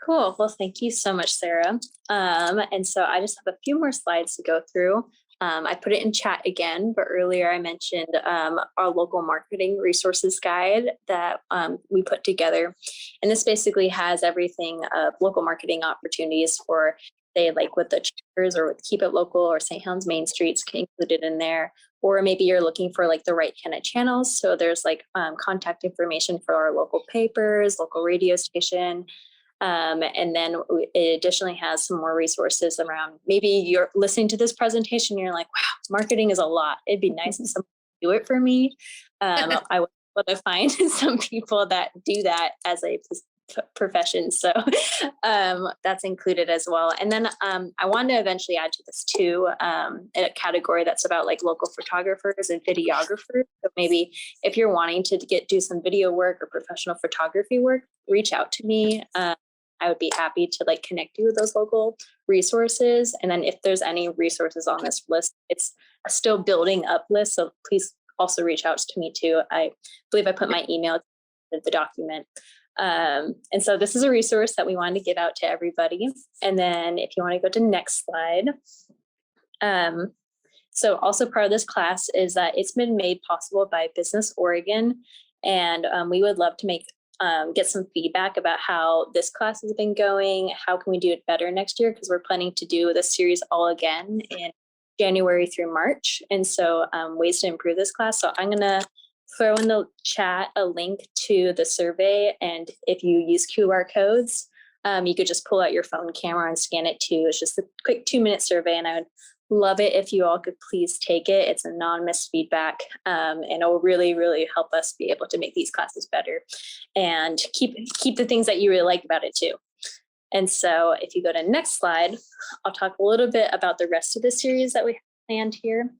Cool. Well, thank you so much, Sarah. And so I just have a few more slides to go through. I put it in chat again, but earlier I mentioned our local marketing resources guide that we put together. And this basically has everything of local marketing opportunities for, say, like with the chapters or with Keep It Local or St. Helens Main Streets included in there. Or maybe you're looking for like the right kind of channels. So there's like contact information for our local papers, local radio station. And then it additionally has some more resources around, maybe you're listening to this presentation, you're like, wow, marketing is a lot. It'd be nice if someone could do it for me. I would love to find some people that do that as a profession. So that's included as well. And then I wanted to eventually add to this too, a category that's about like local photographers and videographers. So maybe if you're wanting to do some video work or professional photography work, reach out to me. I would be happy to like connect you with those local resources. And then if there's any resources on this list, it's a still building up list. So please also reach out to me too. I believe I put my email in the document. And so this is a resource that we wanted to give out to everybody. And then if you want to go to next slide. So also part of this class is that it's been made possible by Business Oregon. And we would love to get some feedback about how this class has been going. How can we do it better next year? Because we're planning to do this series all again in January through March. And so ways to improve this class. So I'm going to throw in the chat a link to the survey. And if you use QR codes, you could just pull out your phone camera and scan it too. It's just a quick 2-minute survey. And I would love it if you all could please take it. It's anonymous feedback, and it will really, really help us be able to make these classes better and keep the things that you really like about it too. And so if you go to next slide, I'll talk a little bit about the rest of the series that we have planned here.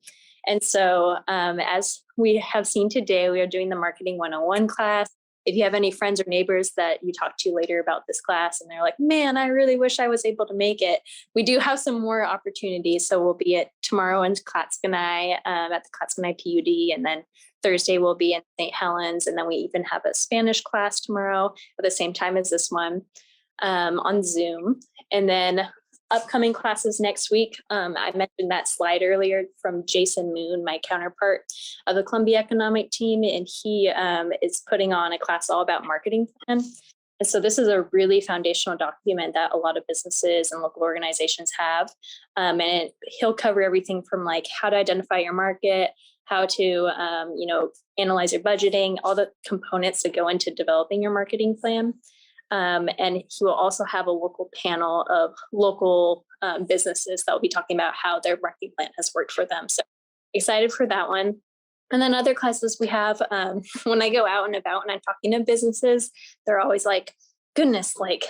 And so as we have seen today, we are doing the Marketing 101 class. If you have any friends or neighbors that you talk to later about this class and they're like, man, I really wish I was able to make it, we do have some more opportunities. So we'll be at tomorrow in Clatskanie at the Clatskanie PUD, and then Thursday we'll be in St. Helens, and then we even have a Spanish class tomorrow at the same time as this one on Zoom. And then upcoming classes next week. I mentioned that slide earlier from Jason Moon, my counterpart of the Columbia Economic Team, and he is putting on a class all about marketing plan. And so this is a really foundational document that a lot of businesses and local organizations have. And he'll cover everything from like how to identify your market, how to analyze your budgeting, all the components that go into developing your marketing plan. And he will also have a local panel of local businesses that will be talking about how their marketing plan has worked for them. So excited for that one. And then other classes we have, when I go out and about and I'm talking to businesses, they're always like, goodness, like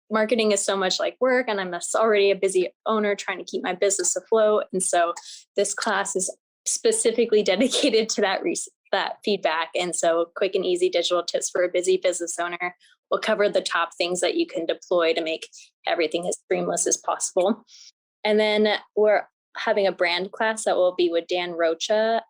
marketing is so much like work, and I'm already a busy owner trying to keep my business afloat. And so this class is specifically dedicated to that feedback. And so quick and easy digital tips for a busy business owner. We'll cover the top things that you can deploy to make everything as seamless as possible. And then we're having a brand class that will be with Dan Rocha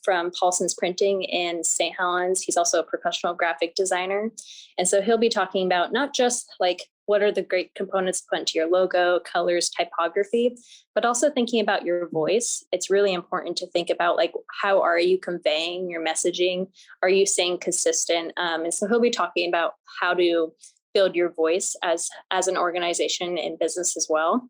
from Paulson's Printing in St. Helens. He's also a professional graphic designer. And so he'll be talking about not just like what are the great components to put into your logo, colors, typography, but also thinking about your voice. It's really important to think about like, how are you conveying your messaging? Are you staying consistent? And so he'll be talking about how to build your voice as an organization in business as well.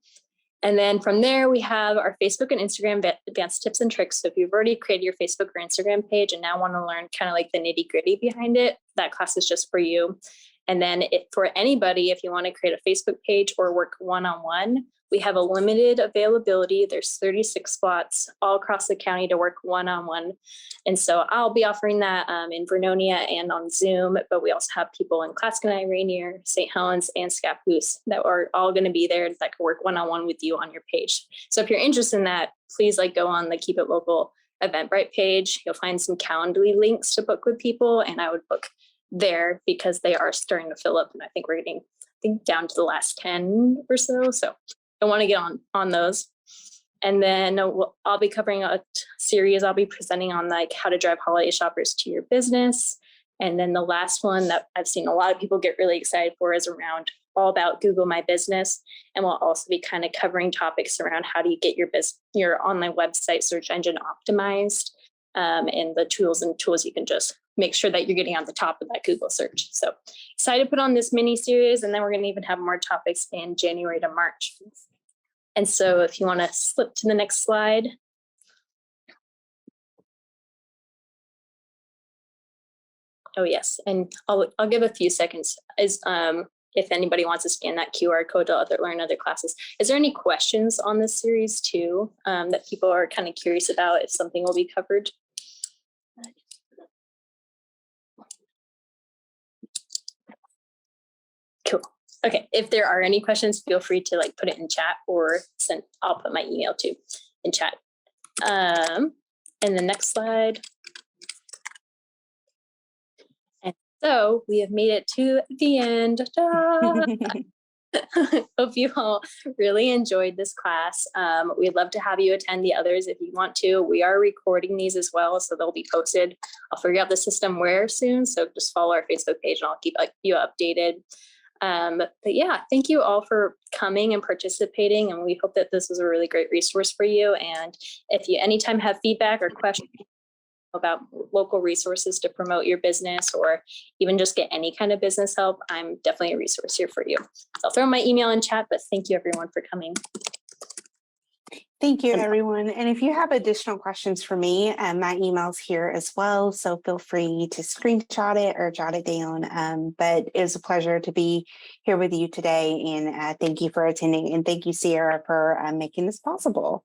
And then from there, we have our Facebook and Instagram advanced tips and tricks. So if you've already created your Facebook or Instagram page and now want to learn kind of like the nitty gritty behind it, that class is just for you. And then for anybody, if you want to create a Facebook page or work one-on-one, we have a limited availability. There's 36 spots all across the county to work one-on-one. And so I'll be offering that in Vernonia and on Zoom, but we also have people in Claskenai, Rainier, St. Helens, and Scappoose that are all going to be there that can work one-on-one with you on your page. So if you're interested in that, please go on the Keep It Local Eventbrite page. You'll find some Calendly links to book with people, and I would book there because they are starting to fill up, and I think we're getting down to the last 10 or so. So I want to get on those. And then I'll be covering a series. I'll be presenting on how to drive holiday shoppers to your business. And then the last one that I've seen a lot of people get really excited for is around all about Google My Business. And we'll also be kind of covering topics around how do you get your online website search engine optimized, and the tools you can just make sure that you're getting on the top of that Google search. So excited to put on this mini series, and then we're going to even have more topics in January to March. And so if you want to slip to the next slide. Oh yes, and I'll give a few seconds if anybody wants to scan that QR code to learn other classes. Is there any questions on this series too, that people are kind of curious about if something will be covered? Cool. Okay, if there are any questions, feel free to put it in chat or I'll put my email too in chat. And the next slide. And so we have made it to the end. Hope you all really enjoyed this class. We'd love to have you attend the others if you want to. We are recording these as well, so they'll be posted. I'll figure out the system where soon, so just follow our Facebook page and I'll keep you updated. But yeah, thank you all for coming and participating, and we hope that this was a really great resource for you. And if you anytime have feedback or questions about local resources to promote your business or even just get any kind of business help, I'm definitely a resource here for you. So I'll throw my email in chat, but thank you everyone for coming. Thank you, everyone. And if you have additional questions for me, my email's here as well. So feel free to screenshot it or jot it down. But it was a pleasure to be here with you today. And thank you for attending. And thank you, Sierra, for making this possible.